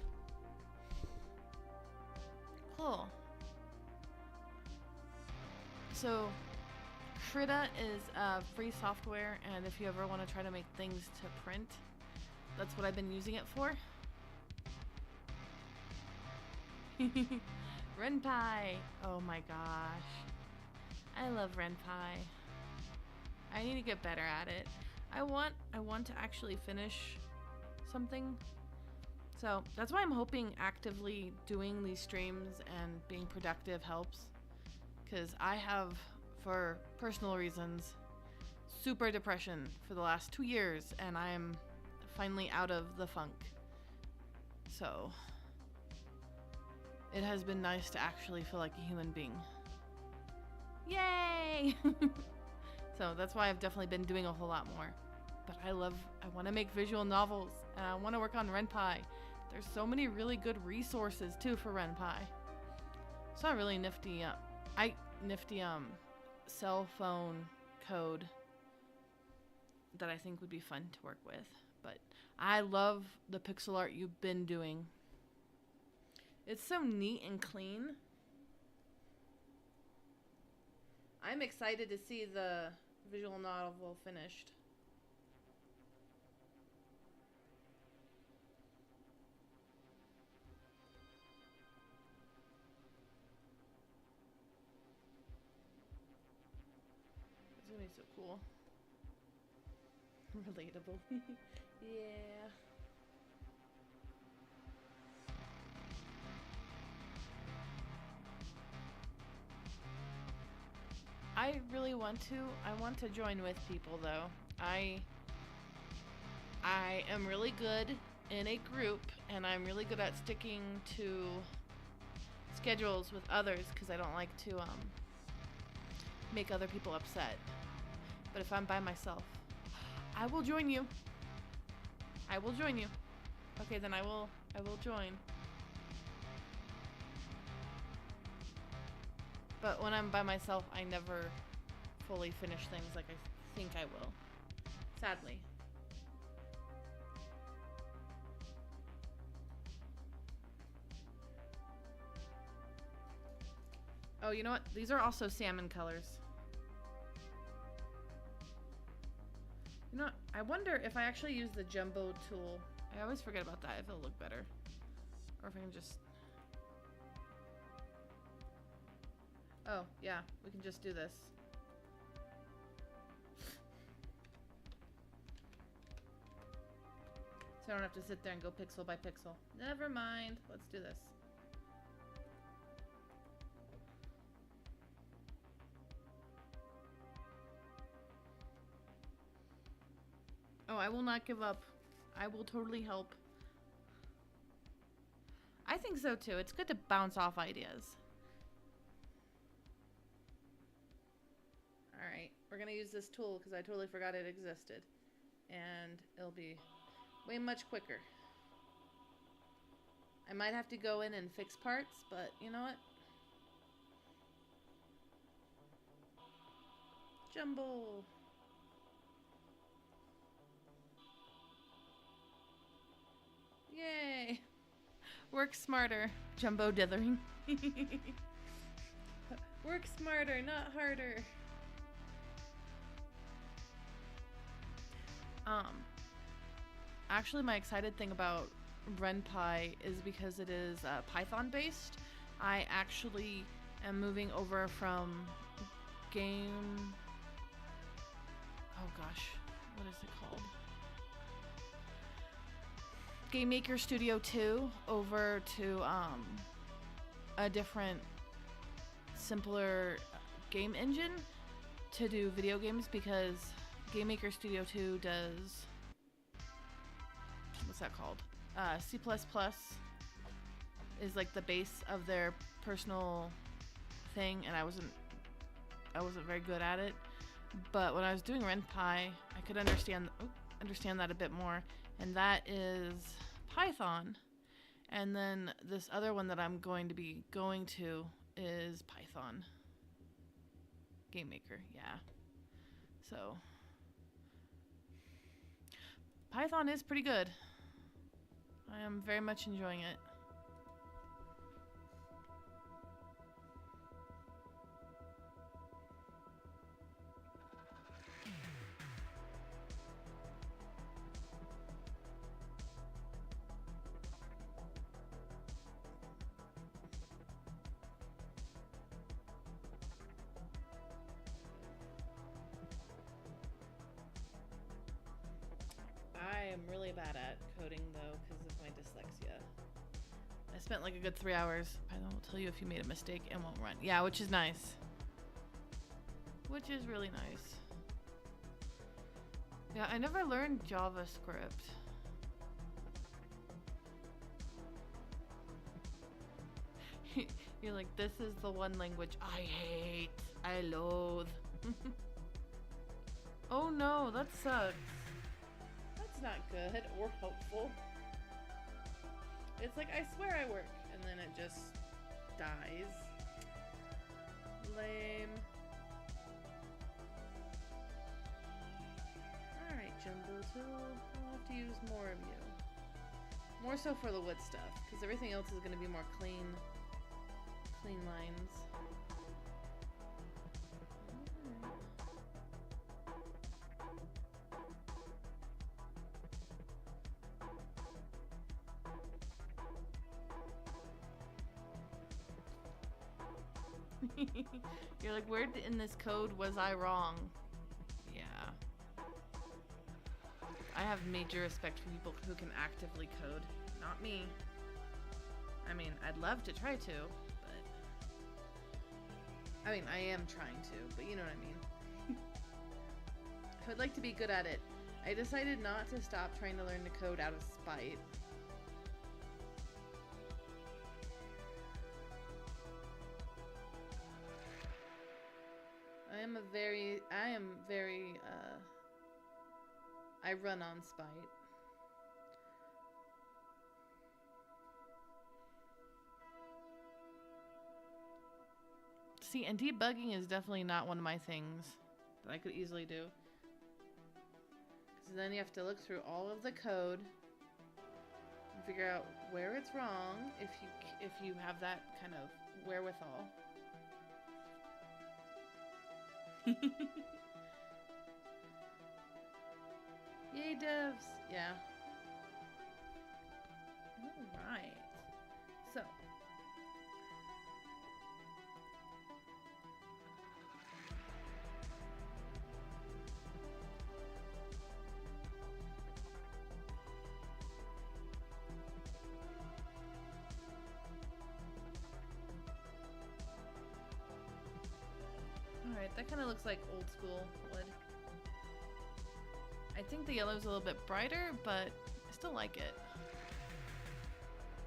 A: Cool. So, Krita is free software, and if you ever want to try to make things to print, that's what I've been using it for. Ren'Py! Oh my gosh. I love Ren'Py. I need to get better at it. I want to actually finish something. So that's why I'm hoping actively doing these streams and being productive helps. Because I have, for personal reasons, super depression for the last 2 years, and I'm finally out of the funk. So it has been nice to actually feel like a human being. Yay! So that's why I've definitely been doing a whole lot more. But I want to make visual novels, and I want to work on Ren'Py. There's so many really good resources too for Ren'Py. It's not really nifty, cell phone code that I think would be fun to work with. But I love the pixel art you've been doing. It's so neat and clean. I'm excited to see the visual novel finished. It's gonna be so cool. Relatable. Yeah. I really want to join with people though. I am really good in a group, and I'm really good at sticking to schedules with others because I don't like to make other people upset. But if I'm by myself, I will join you. I will join you. Okay, then I will join. But when I'm by myself, I never fully finish things like I think I will. Sadly. Oh, you know what? These are also salmon colors. You know what? I wonder if I actually use the jumbo tool. I always forget about that, if it'll look better. Or if I can just... Oh, yeah, we can just do this. So I don't have to sit there and go pixel by pixel. Never mind, let's do this. Oh, I will not give up. I will totally help. I think so too. It's good to bounce off ideas. Alright, we're gonna use this tool because I totally forgot it existed. And it'll be way much quicker. I might have to go in and fix parts, but you know what? Jumbo! Yay! Work smarter. Jumbo dithering. Work smarter, not harder. Actually, my excited thing about Ren'Py is because it is Python based. I actually am moving over from game... Oh gosh, what is it called? Game Maker Studio 2 over to a different, simpler game engine to do video games, because Game Maker Studio 2 does... What's that called? C++ is like the base of their personal thing, and I wasn't very good at it. But when I was doing Ren'Py, I could understand that a bit more, and that is Python. And then this other one that I'm going to be going to is Python. Game Maker, yeah. So Python is pretty good. I am very much enjoying it. I am really bad at coding though because of my dyslexia. I spent like a good 3 hours. Python will tell you if you made a mistake and won't run. Yeah, which is nice. Which is really nice. Yeah, I never learned JavaScript. You're like, this is the one language I hate. I loathe. Oh no, that sucks. That's not good or helpful. It's like, I swear I work, and then it just dies. Lame. Alright, Jumbo Till, I'll have to use more of you. More so for the wood stuff, because everything else is going to be more clean lines. You're like, where in this code was I wrong? Yeah. I have major respect for people who can actively code. Not me. I mean, I'd love to try to, but... I mean, I am trying to, but you know what I mean. I would like to be good at it. I decided not to stop trying to learn to code out of spite. I run on spite. See, and debugging is definitely not one of my things that I could easily do. Because then you have to look through all of the code and figure out where it's wrong if you have that kind of wherewithal. Yay, devs! Yeah. Alright. So. Alright, that kind of looks like old school wood. I think the yellow's a little bit brighter, but I still like it.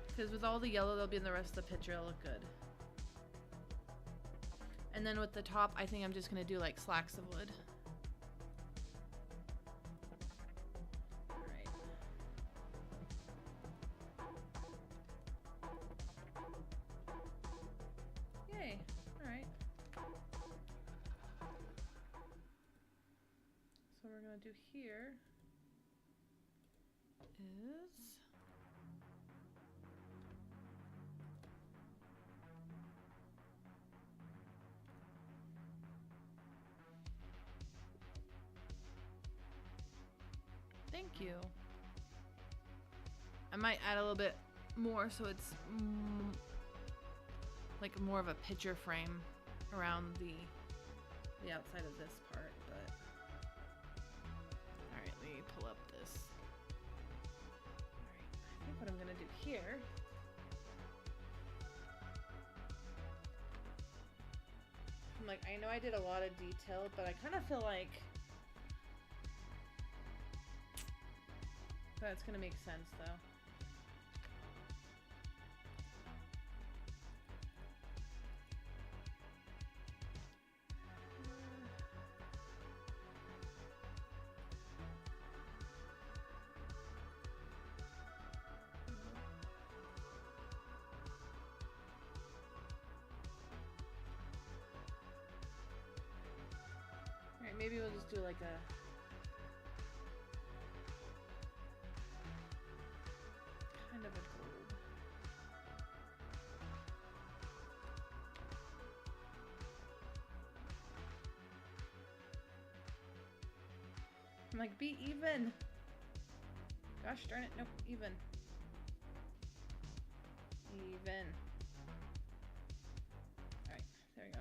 A: Because with all the yellow that'll be in the rest of the picture, it'll look good. And then with the top, I think I'm just going to do like slacks of wood. Alright. Yay. Alright. So we're going to do here is thank you. I might add a little bit more so it's like more of a picture frame around the outside of this part, but alright, let me pull up this. Alright, I think what I'm gonna do here I'm like, I know I did a lot of detail, but I kind of feel like that's gonna make sense though. Alright, maybe we'll just do like a... kind of a gold. I'm like, be even! Gosh darn it, nope, even. Even. Alright, there we go.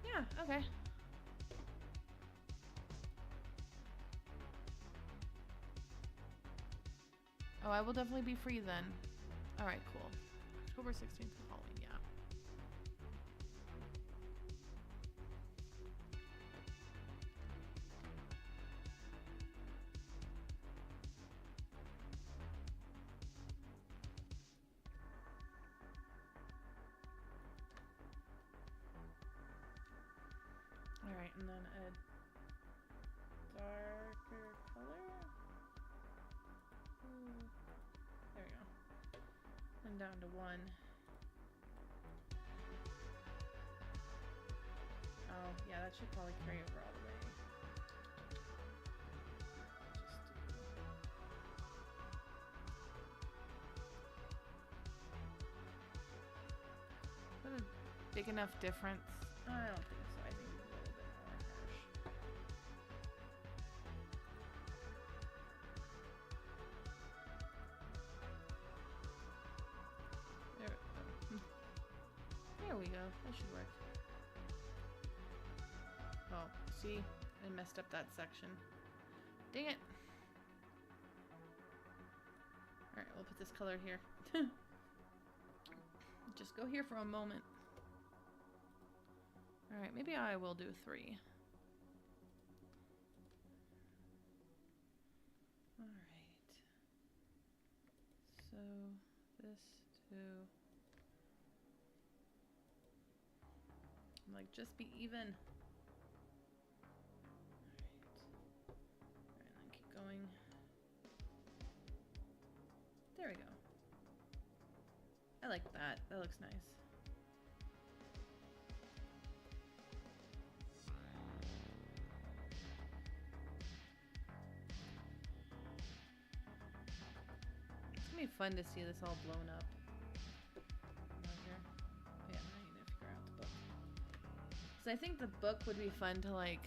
A: Yeah, okay. Oh, I will definitely be free then. Alright, cool. October 16th is Halloween, yeah. Alright, and then a darker color. Ooh. There we go. And down to 1. Oh, yeah, that should probably carry over all the way. Is that a big enough difference? I don't think so. I think it's a little bit more harsh. There we go. That should work. Oh, see? I messed up that section. Dang it. Alright, we'll put this color here. Just go here for a moment. Alright, maybe I will do 3. Alright. So, this too. I'm like, just be even. Alright. Alright, then keep going. There we go. I like that. That looks nice. It's gonna be fun to see this all blown up. Right here. Yeah, I need to figure out the book. So I think the book would be fun to like...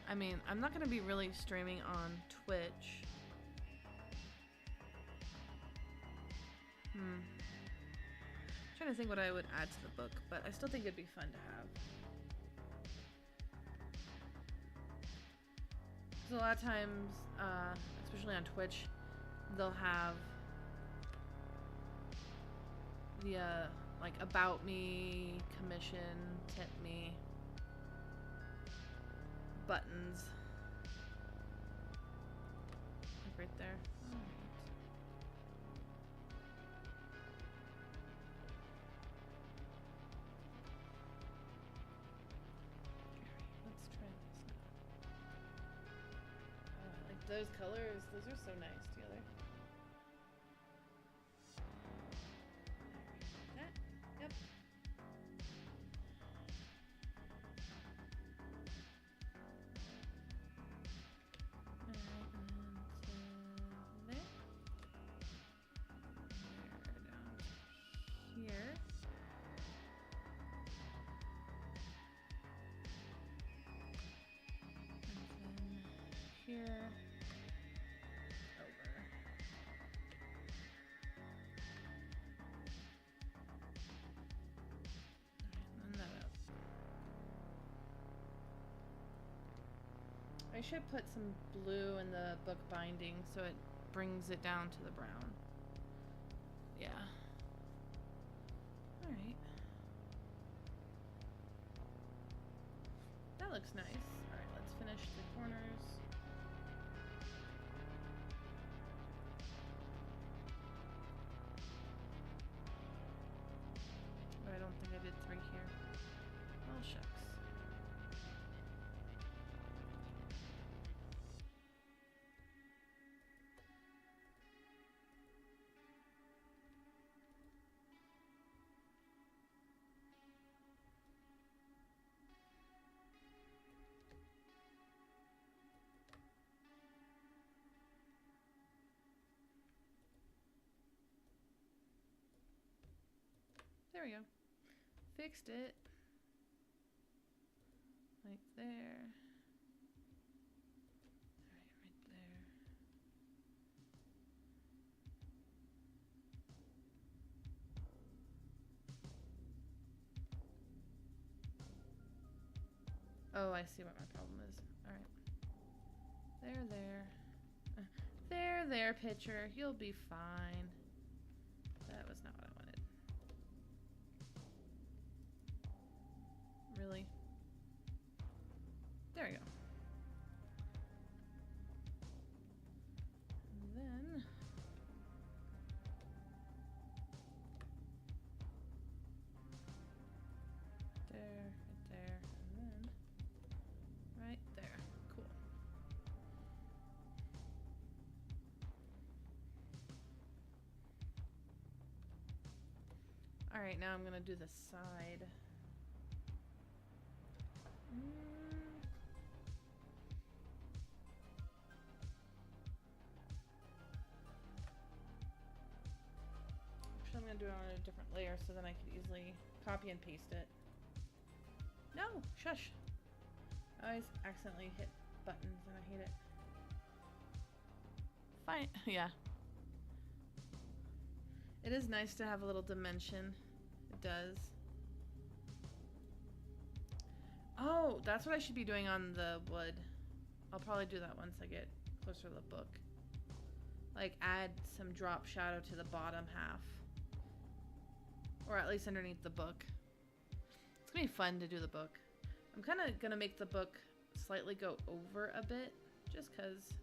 A: I mean, I'm not gonna be really streaming on Twitch. I'm trying to think what I would add to the book, but I still think it'd be fun to have. Because a lot of times, especially on Twitch, they'll have the like about me, commission, tip me buttons. Like right there. Those colors, those are so nice together. That, yep. Alright, and then to there. There, down here. And then here. I should put some blue in the book binding so it brings it down to the brown. Yeah. Alright. That looks nice. Alright, let's finish the corners. But I don't think I did 3 here. Oh, shucks. we go. Fixed it. Right there. Alright, right there. Oh, I see what my problem is. Alright. There, pitcher. You'll be fine. That was not what I wanted. Really? There we go. And then... there, right there, and then... right there. Cool. Alright, now I'm gonna do the side. Actually, I'm gonna do it on a different layer so then I can easily copy and paste it. No! Shush! I always accidentally hit buttons and I hate it. Fine. Yeah. It is nice to have a little dimension. It does. Oh, that's what I should be doing on the wood. I'll probably do that once I get closer to the book. Like add some drop shadow to the bottom half. Or at least underneath the book. It's gonna be fun to do the book. I'm kind of gonna make the book slightly go over a bit. Just cause.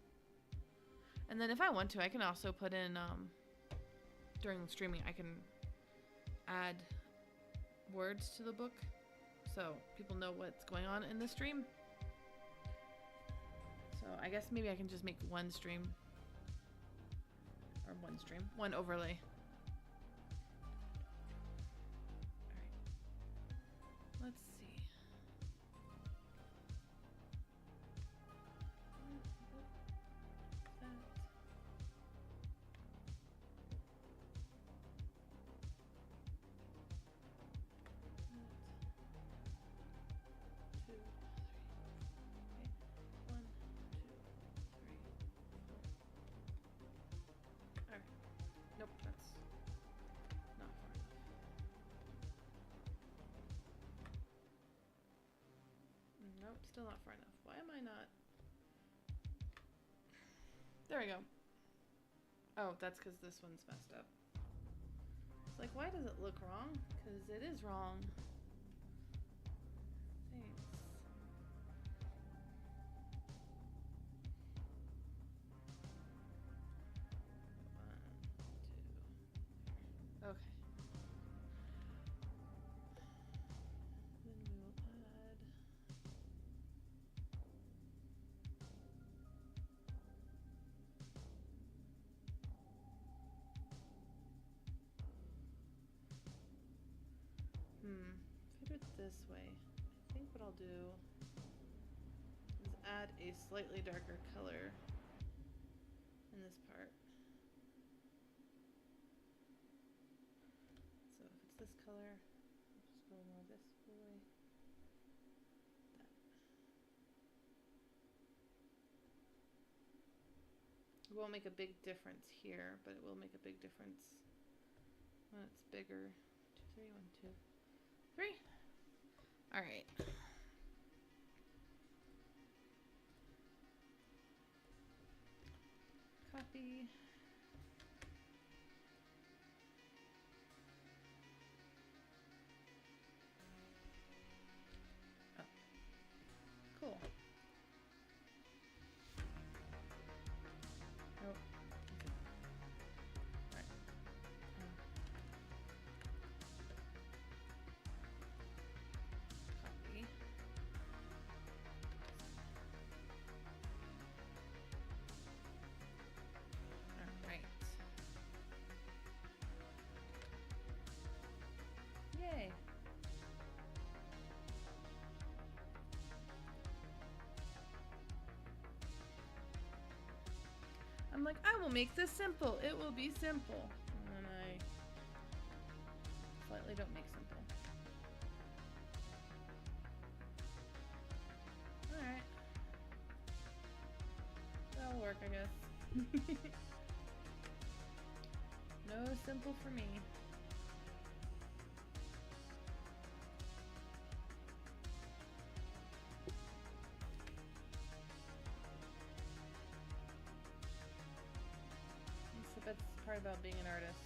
A: And then if I want to, I can also put in, during streaming, I can add words to the book. So people know what's going on in the stream. So I guess maybe I can just make one stream. Or one overlay. Alright. Let's see. Nope, that's not far enough. Nope, still not far enough. Why am I not? There we go. Oh, that's because this one's messed up. It's like, why does it look wrong? Because it is wrong. Thanks. Okay. Then we will add... If I do it this way, I think what I'll do is add a slightly darker color in this part. So if it's this color, I'll just go more this way. That. It won't make a big difference here, but it will make a big difference when it's bigger. 2, 3, 1, 2, 3. All right. Copy. Oh. Cool. Nope. All right. Copy. All right. Yay. I'm like, I will make this simple. It will be simple. And then I slightly don't make some work, I guess. No simple for me. That's the best part about being an artist.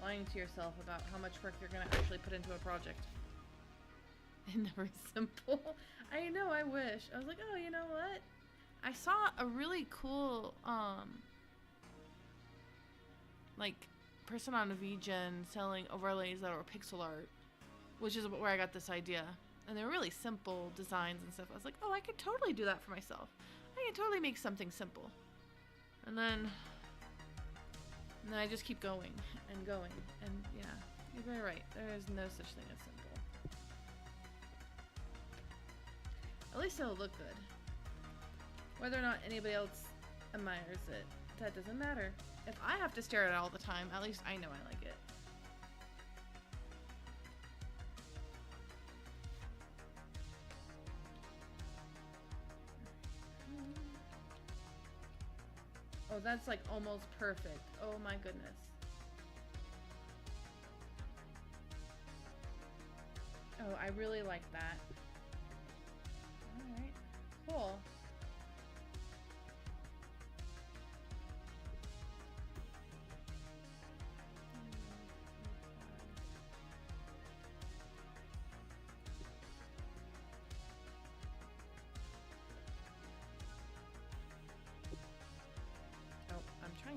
A: Lying to yourself about how much work you're gonna actually put into a project. It never is simple. I know, I wish. I was like, oh, you know what? I saw a really cool, like, person on VGen selling overlays that were pixel art, which is where I got this idea. And they were really simple designs and stuff. I was like, oh, I could totally do that for myself. I can totally make something simple. And then I just keep going and going. And yeah, you're very right. There is no such thing as simple. At least it'll look good. Whether or not anybody else admires it, that doesn't matter. If I have to stare at it all the time, at least I know I like it. Oh, that's like almost perfect. Oh my goodness. Oh, I really like that. Alright, cool.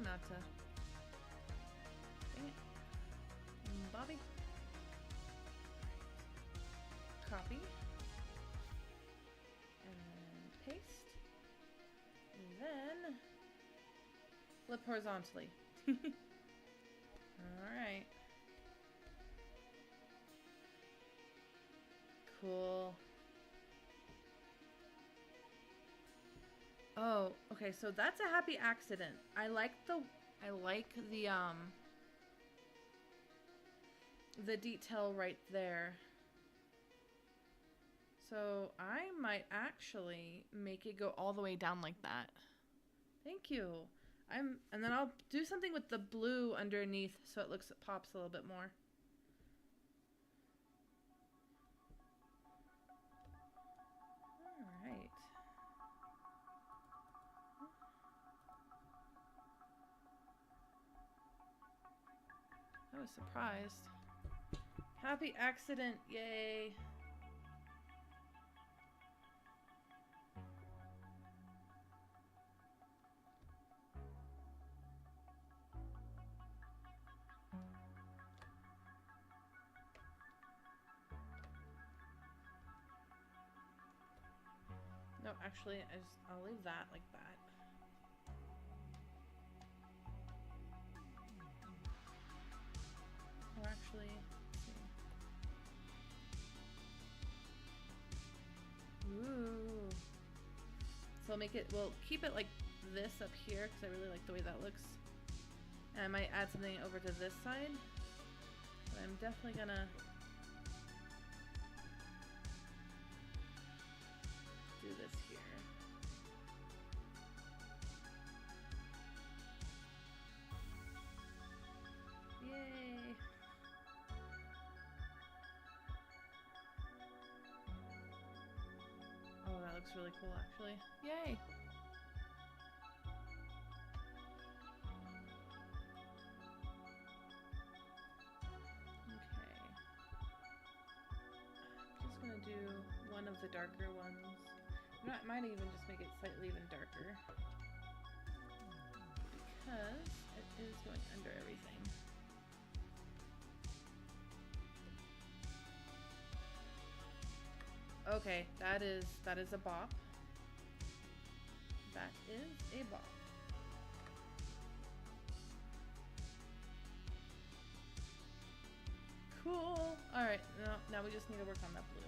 A: Not to. Dang it. Bobby. Copy. And paste. And then flip horizontally. Alright. Cool. Oh, okay, so that's a happy accident. I like the detail right there. So I might actually make it go all the way down like that. Thank you. And then I'll do something with the blue underneath so it pops a little bit more. All right. I was surprised. Happy accident, yay. No, actually, I'll leave that like that. Oh, actually, let's see. Ooh. So we'll keep it like this up here because I really like the way that looks. And I might add something over to this side. But I'm definitely gonna do this here. Yay! Oh, that looks really cool actually. Yay! Do one of the darker ones. You know, I might even just make it slightly even darker because it is going under everything. Okay, that is a bop. That is a bop. Cool. All right, now we just need to work on that blue.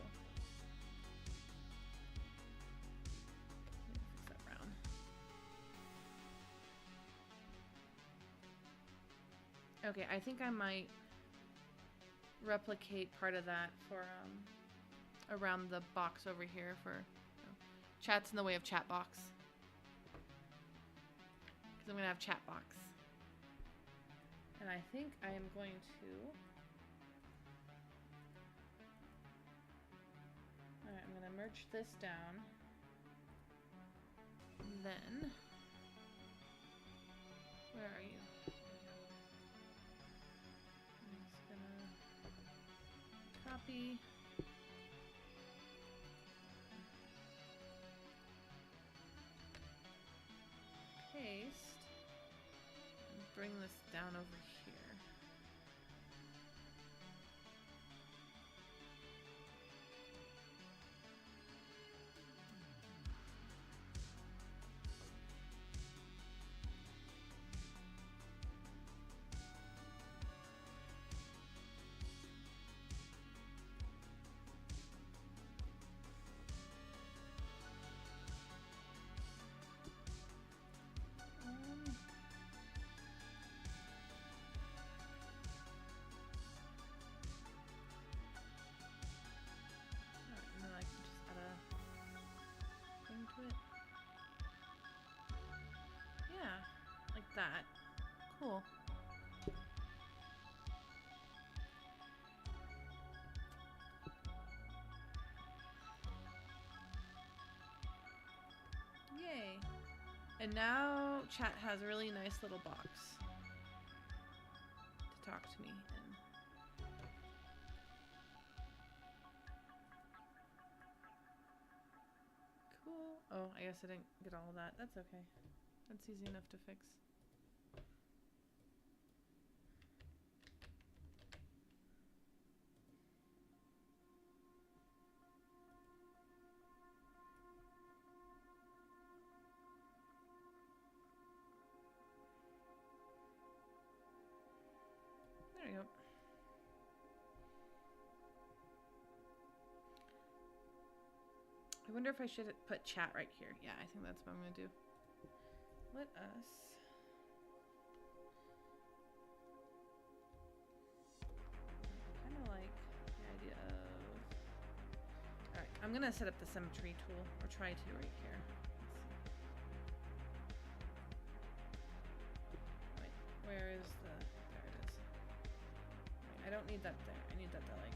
A: Okay, I think I might replicate part of that for around the box over here for chat's in the way of chat box. I'm gonna have chat box. And I think I am going to. Alright, I'm gonna merge this down. Then. Where are you? I'm just gonna copy. Paste. And bring this down over here. And then I can just add a thing to it. Yeah, like that. Cool. Yay. And now chat has a really nice little box to talk to me in. Cool. Oh, I guess I didn't get all of that. That's okay. That's easy enough to fix. There we go. I wonder if I should put chat right here. Yeah, I think that's what I'm going to do. Let us... I kind of like the idea of... Alright, I'm going to set up the symmetry tool, or try to right here. Let's see. Wait, where is the... There it is. Wait, I don't need that there. I need that to like...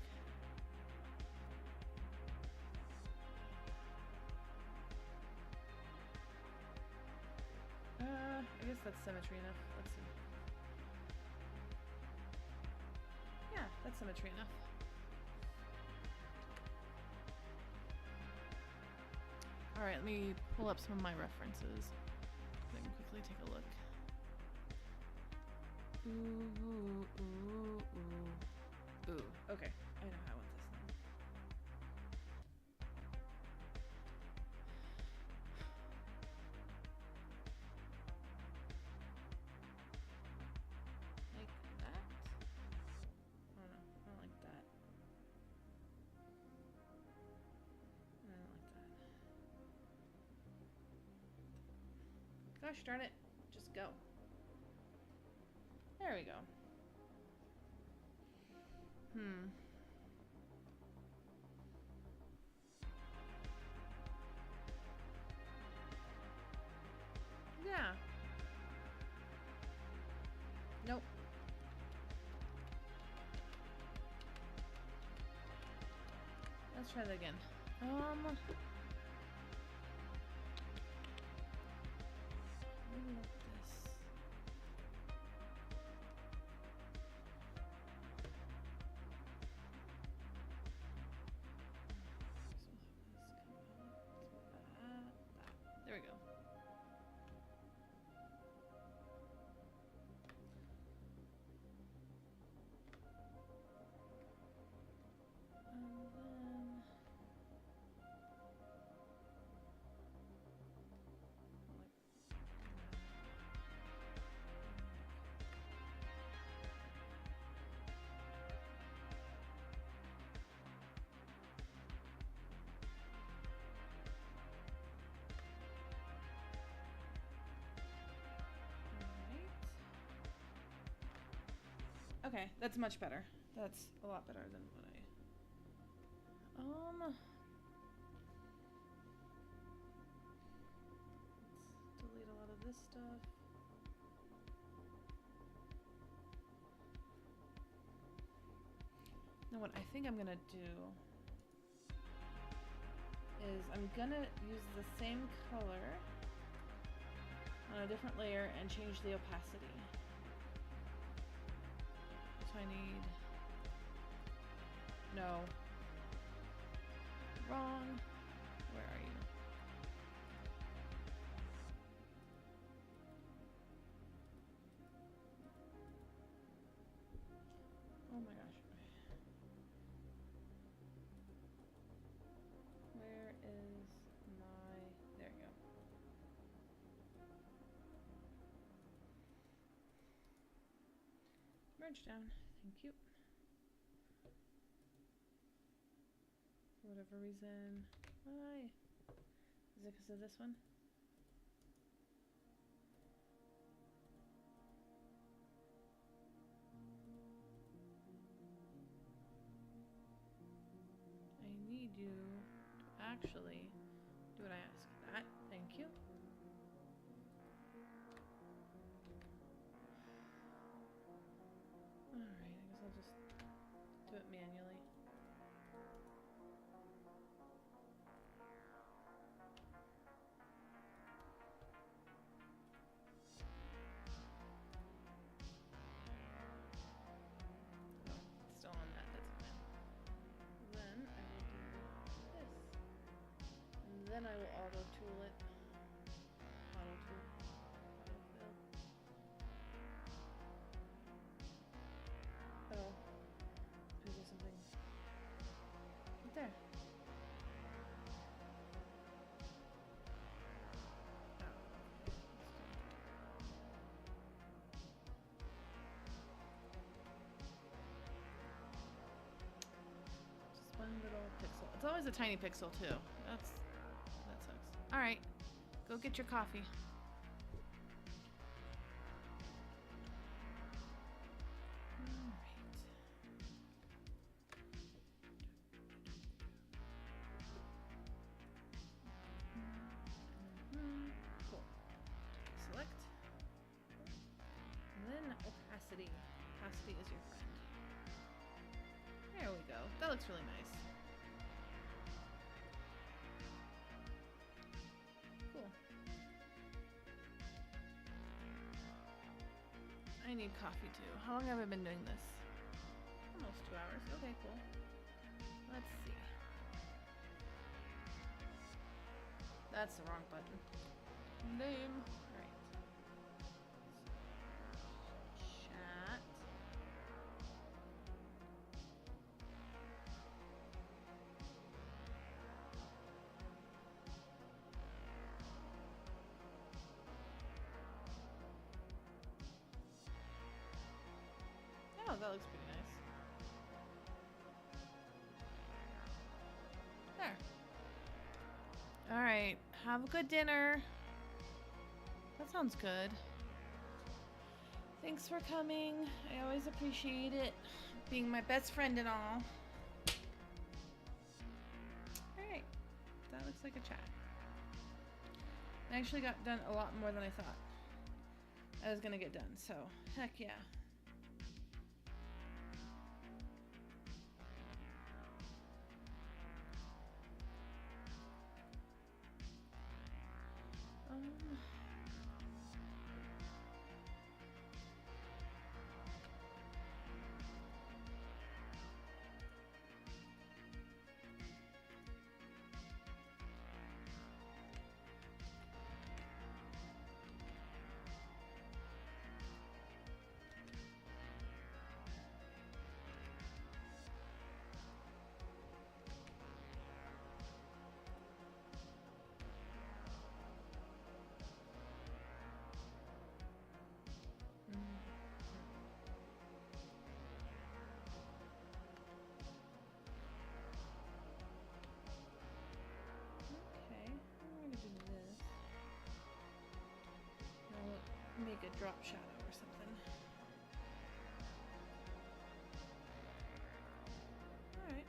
A: I guess that's symmetry enough. Let's see. Yeah, that's symmetry enough. Alright, let me pull up some of my references. Then quickly take a look. Ooh, ooh, ooh. Ooh, okay. I know how I want this now. Like that? Oh no, I don't like that. I don't like that. Gosh darn it. Just go. There we go. Yeah. Nope. Let's try that again. Maybe like this. There we go. Okay, that's much better. That's a lot better than what I... Let's delete a lot of this stuff. what I think I'm gonna do is I'm gonna use the same color on a different layer and change the opacity. So I need... No. Wrong. Where are you? Oh my gosh. Where is my... There you go. Merge down. Thank you. For whatever reason. Why? Is it because of this one? I need you to actually do what I ask. That. Thank you. Alright, I guess I'll just do it manually. Still on that, that's fine. Then I will do this. And then I will auto tool it. Auto tool. Autofill. Oh. Is there something? Right there. One little pixel. It's always a tiny pixel too. That sucks. All right, go get your coffee. Cool. Select. And then opacity. Opacity is your friend. There we go. That looks really nice. Cool. I need coffee too. How long have I been doing this? Almost 2 hours. Okay, cool. Let's see. That's the wrong button. Name. Right. Chat. Oh, that looks pretty nice. There. All right. Have a good dinner. That sounds good. Thanks for coming. I always appreciate it. Being my best friend and all. Alright. That looks like a chat. I actually got done a lot more than I thought I was gonna get done, so heck yeah. Make a drop shadow or something. Alright.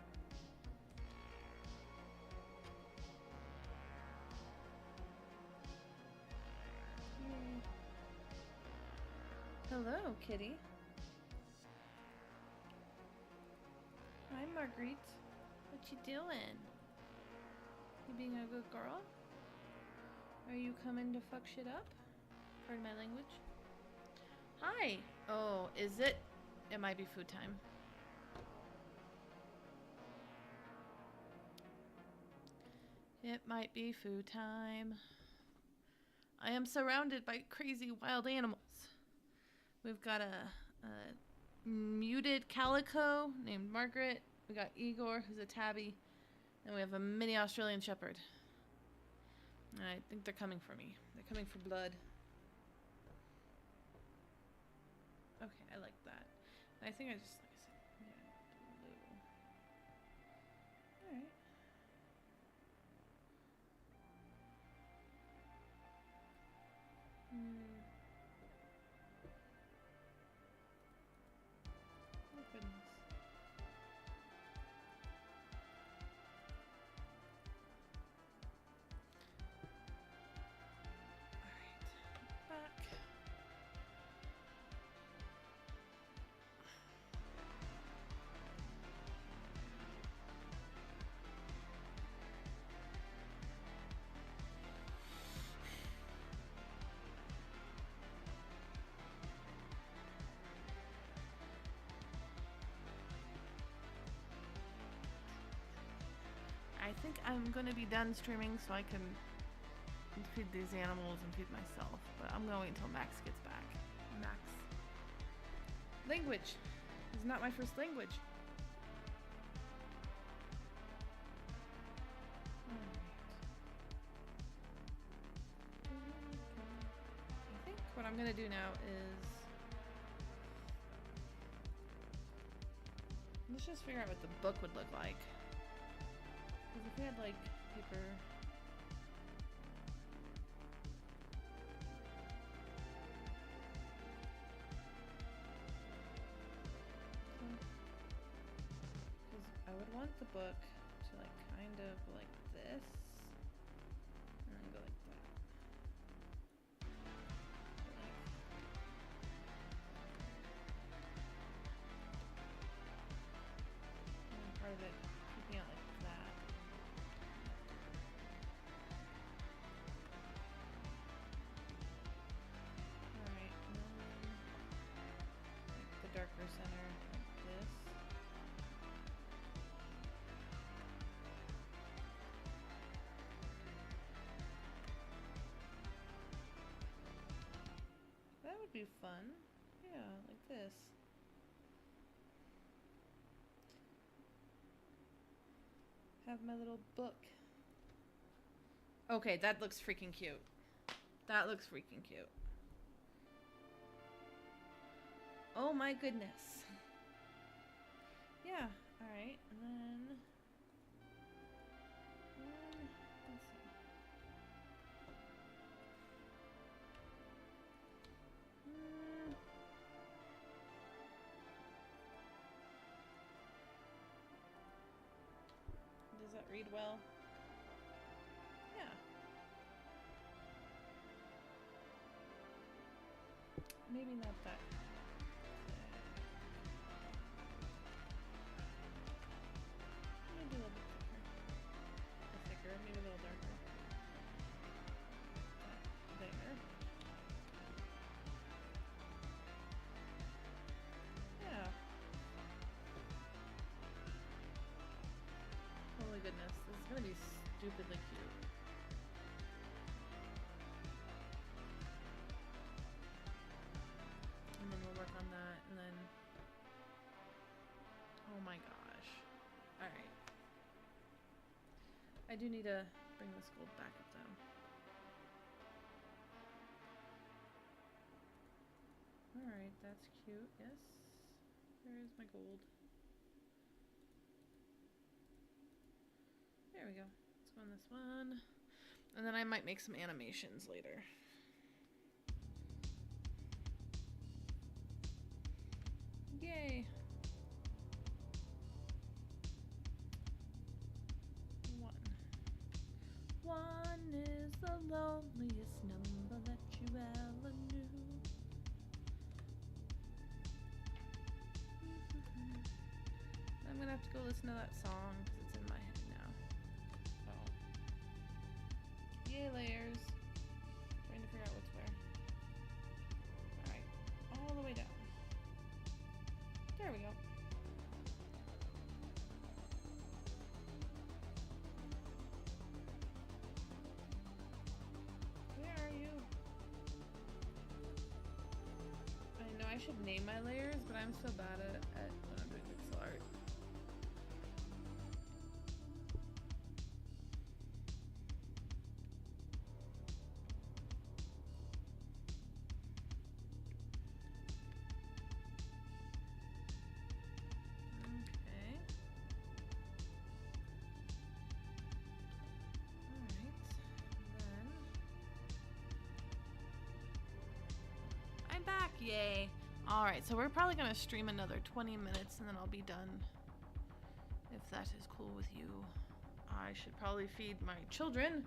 A: Hello, kitty. Hi, Marguerite. What you doing? You being a good girl? Are you coming to fuck shit up? Pardon my language. Hi. Oh, is it? It might be food time. It might be food time. I am surrounded by crazy wild animals. We've got a muted calico named Margaret. We got Igor, who's a tabby. And we have a mini Australian shepherd. And I think they're coming for me. They're coming for blood. Okay, I like that. And I think I just, like I said, yeah, blue. Alright. Oh, goodness. Alright, back. I think I'm gonna be done streaming so I can feed these animals and feed myself, but I'm gonna wait until Max gets back. Max. Language is not my first language. I think what I'm gonna do now is let's just figure out what the book would look like. Because if we had like paper. Because I would want the book to like kind of like this. And then go like that. And part of it keeping it like that. Alright, and then like the darker center like this. That would be fun. Yeah, like this. Have my little book. Okay, that looks freaking cute. That looks freaking cute. Oh my goodness. Yeah, alright, and then... let's see. Does that read well? Yeah. Maybe not that. Maybe a little bit thicker. Or thicker, maybe a little darker. There. Yeah. Holy goodness, this is gonna be stupidly cute. And then we'll work on that, and then... oh my gosh. Alright. I do need to bring this gold back up though. Alright, that's cute, yes. Where is my gold? There we go. Let's go on this one. And then I might make some animations later. Yay! One is the loneliest number that you ever knew. I'm gonna have to go listen to that song because it's in my head now. Oh. Yay, layers. Trying to figure out what's where. Alright. All the way down. There we go. Where are you? I know I should name my layers, but I'm so bad at when I'm doing pixel art. Okay. Alright. Then I'm back, yay. Alright, so we're probably gonna stream another 20 minutes and then I'll be done. If that is cool with you. I should probably feed my children,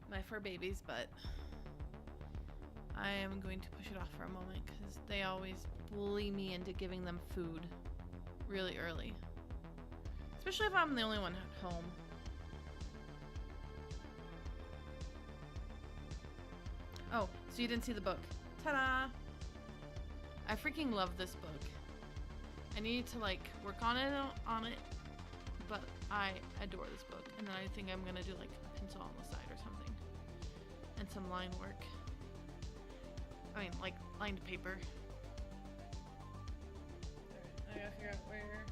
A: my fur babies, but I am going to push it off for a moment because they always bully me into giving them food really early. Especially if I'm the only one at home. Oh, so you didn't see the book. Ta-da! I freaking love this book. I need to like work on it, but I adore this book. And then I think I'm gonna do like a pencil on the side or something. And some line work. I mean, like lined paper. Alright, I gotta figure out where.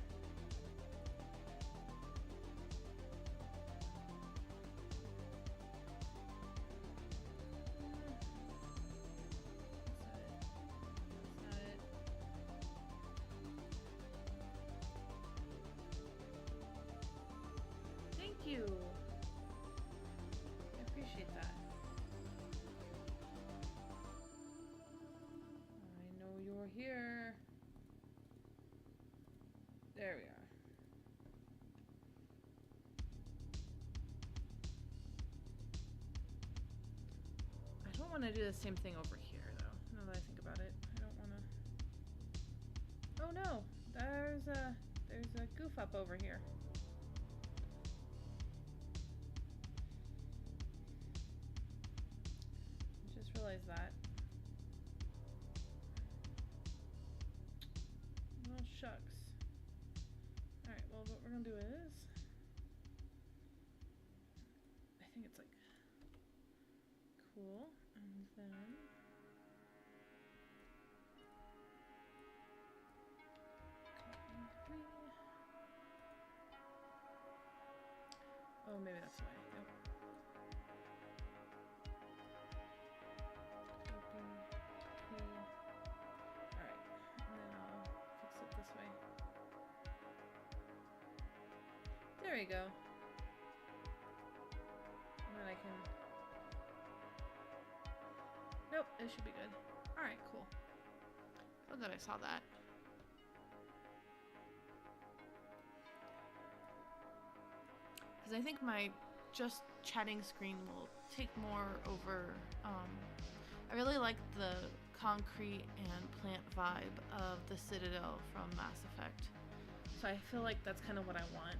A: You. I appreciate that. I know you're here. There we are. I don't want to do the same thing over here, though. Now that I think about it, I don't want to. Oh no, there's a goof up over here. Realize that. Well, shucks. Alright, well, what we're gonna do is I think it's like cool, and then oh, maybe that's why. Nope. There we go. And then I can... Nope, it should be good. Alright, cool. Glad that I saw that. Because I think my just chatting screen will take more over... I really like the concrete and plant vibe of the Citadel from Mass Effect. So I feel like that's kind of what I want.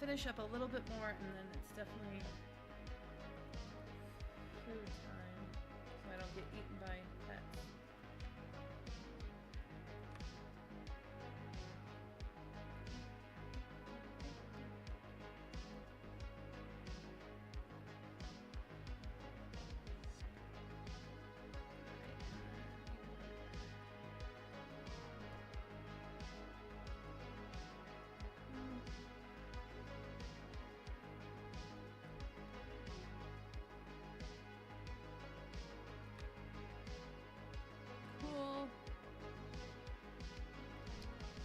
A: Finish up a little bit more, and then it's definitely food time, so I don't get eaten by pets.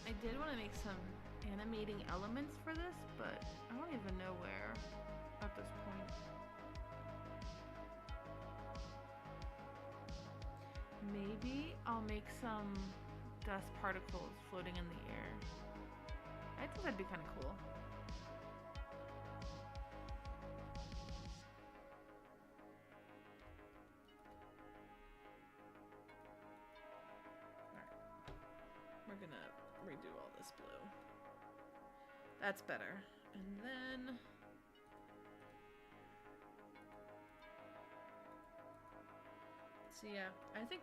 A: I did want to make some animating elements for this, but I don't even know where at this point. Maybe I'll make some dust particles floating in the air. I think that'd be kind of cool. we're gonna redo all this blue. That's better. And then so yeah, I think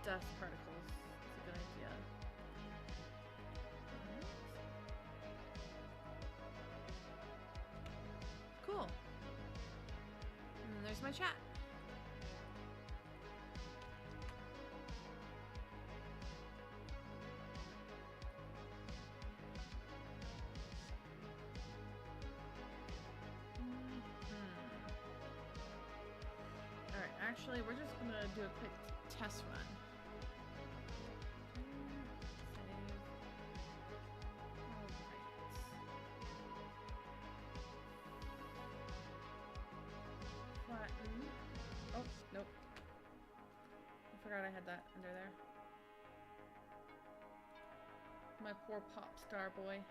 A: dust particles is a good idea. Cool. And then there's my chat. Alright, actually, we're just gonna do a quick test run. Oh, nope. I forgot I had that under there. My poor pop star boy.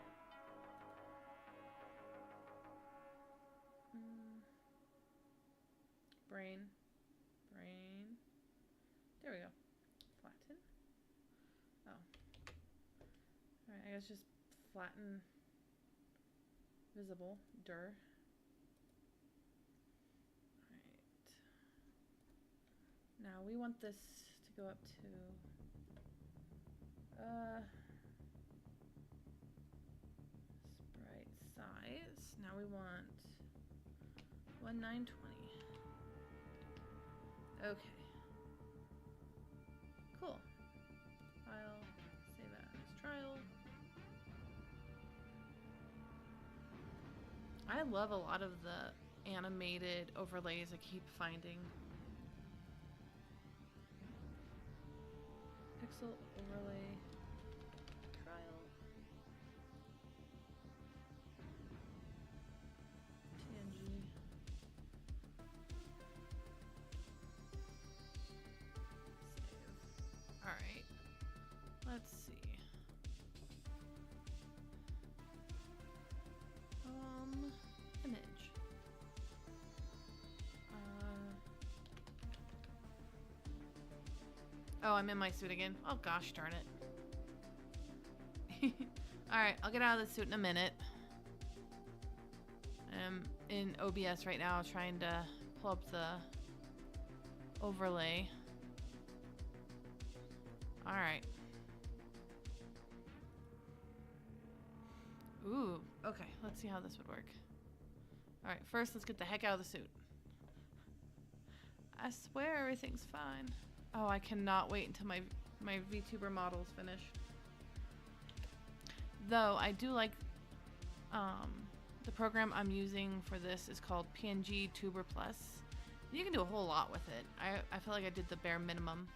A: Brain. There we go. Flatten. Oh. Alright, I guess just flatten visible. Dir. Now we want this to go up to sprite size. Now we want 1920. Okay. Cool. File, save as trial. I love a lot of the animated overlays I keep finding. Pixel overlay trial. TNG. Save. Alright. Let's see. Image. Oh, I'm in my suit again. Oh gosh darn it. Alright, I'll get out of the suit in a minute. I'm in OBS right now trying to pull up the overlay. Alright. Ooh, okay, let's see how this would work. Alright, first let's get the heck out of the suit. I swear everything's fine. Oh, I cannot wait until my VTuber model's finished. Though, I do like, the program I'm using for this is called PNG Tuber Plus. You can do a whole lot with it. I feel like I did the bare minimum.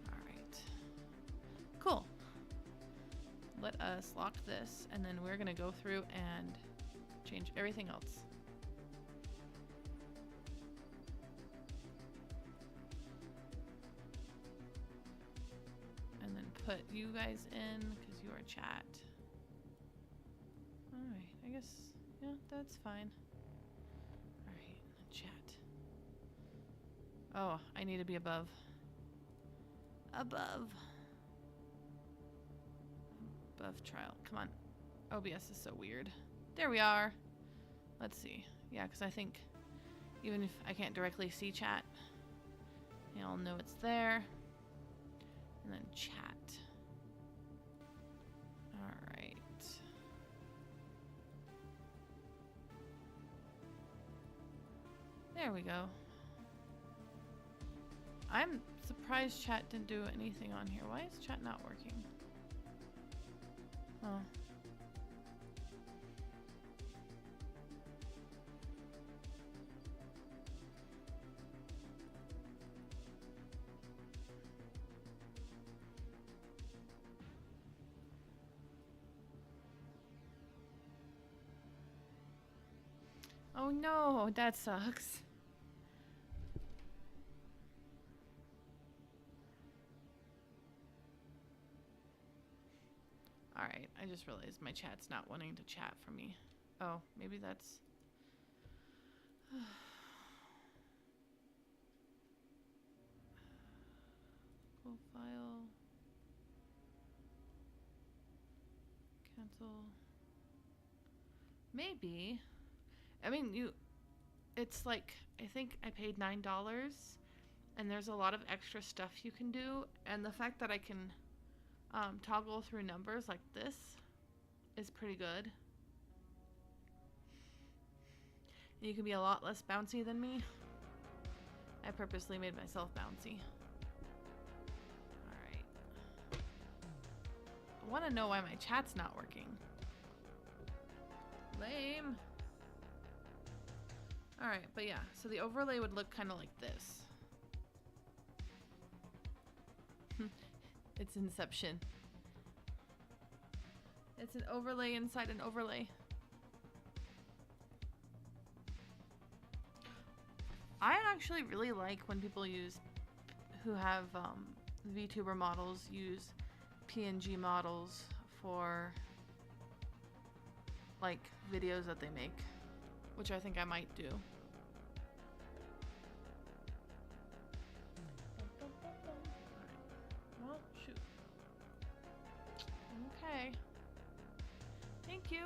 A: Alright. Cool. Let us lock this, and then we're gonna go through and change everything else. Put you guys in because you are chat. Alright, I guess, yeah, that's fine. Alright, chat. Oh, I need to be above. Above trial. Come on. OBS is so weird. There we are. Let's see. Yeah, because I think even if I can't directly see chat, you'll know it's there. And then chat. Alright. There we go. I'm surprised chat didn't do anything on here. Why is chat not working? Oh. Oh no, that sucks. Alright, I just realized my chat's not wanting to chat for me. Oh, maybe that's... Profile. Cancel. Maybe. I mean, it's like, I think I paid $9 and there's a lot of extra stuff you can do. And the fact that I can toggle through numbers like this is pretty good. You can be a lot less bouncy than me. I purposely made myself bouncy. Alright. I want to know why my chat's not working. Lame. Alright, but yeah. So the overlay would look kind of like this. It's Inception. It's an overlay inside an overlay. I actually really like when people who have VTuber models use PNG models for like videos that they make, which I think I might do. Well, shoot. Okay. Thank you.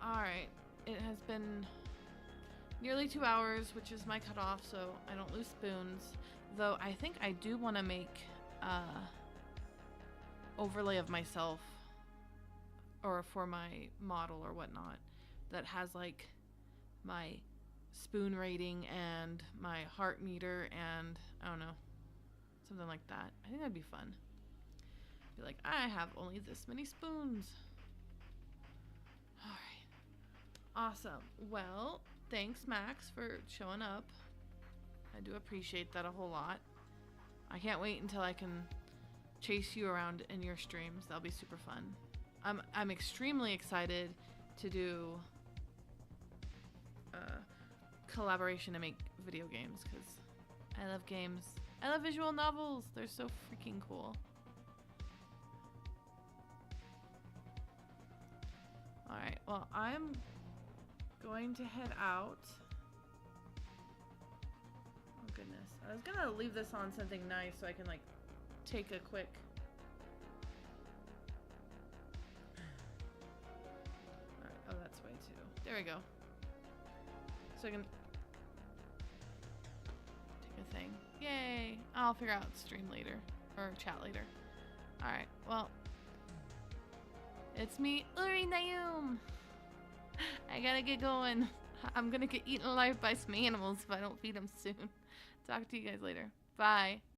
A: Alright. It has been nearly 2 hours, which is my cutoff, so I don't lose spoons. Though I think I do want to make overlay of myself, or for my model or whatnot, that has like my spoon rating and my heart meter and I don't know, something like that. I think that'd be fun. Be like, I have only this many spoons. All right, awesome. Well, thanks, Max, for showing up. I do appreciate that a whole lot. I can't wait until I can chase you around in your streams. That'll be super fun. I'm extremely excited to do collaboration to make video games because I love games. I love visual novels. They're so freaking cool. Alright, well, I'm going to head out. Oh goodness. I was gonna leave this on something nice so I can like take a quick oh, that's way too. There we go. So I can take a thing. Yay! I'll figure out stream later. Or chat later. Alright, well. It's me, Uri Nayum! I gotta get going. I'm gonna get eaten alive by some animals if I don't feed them soon. Talk to you guys later. Bye.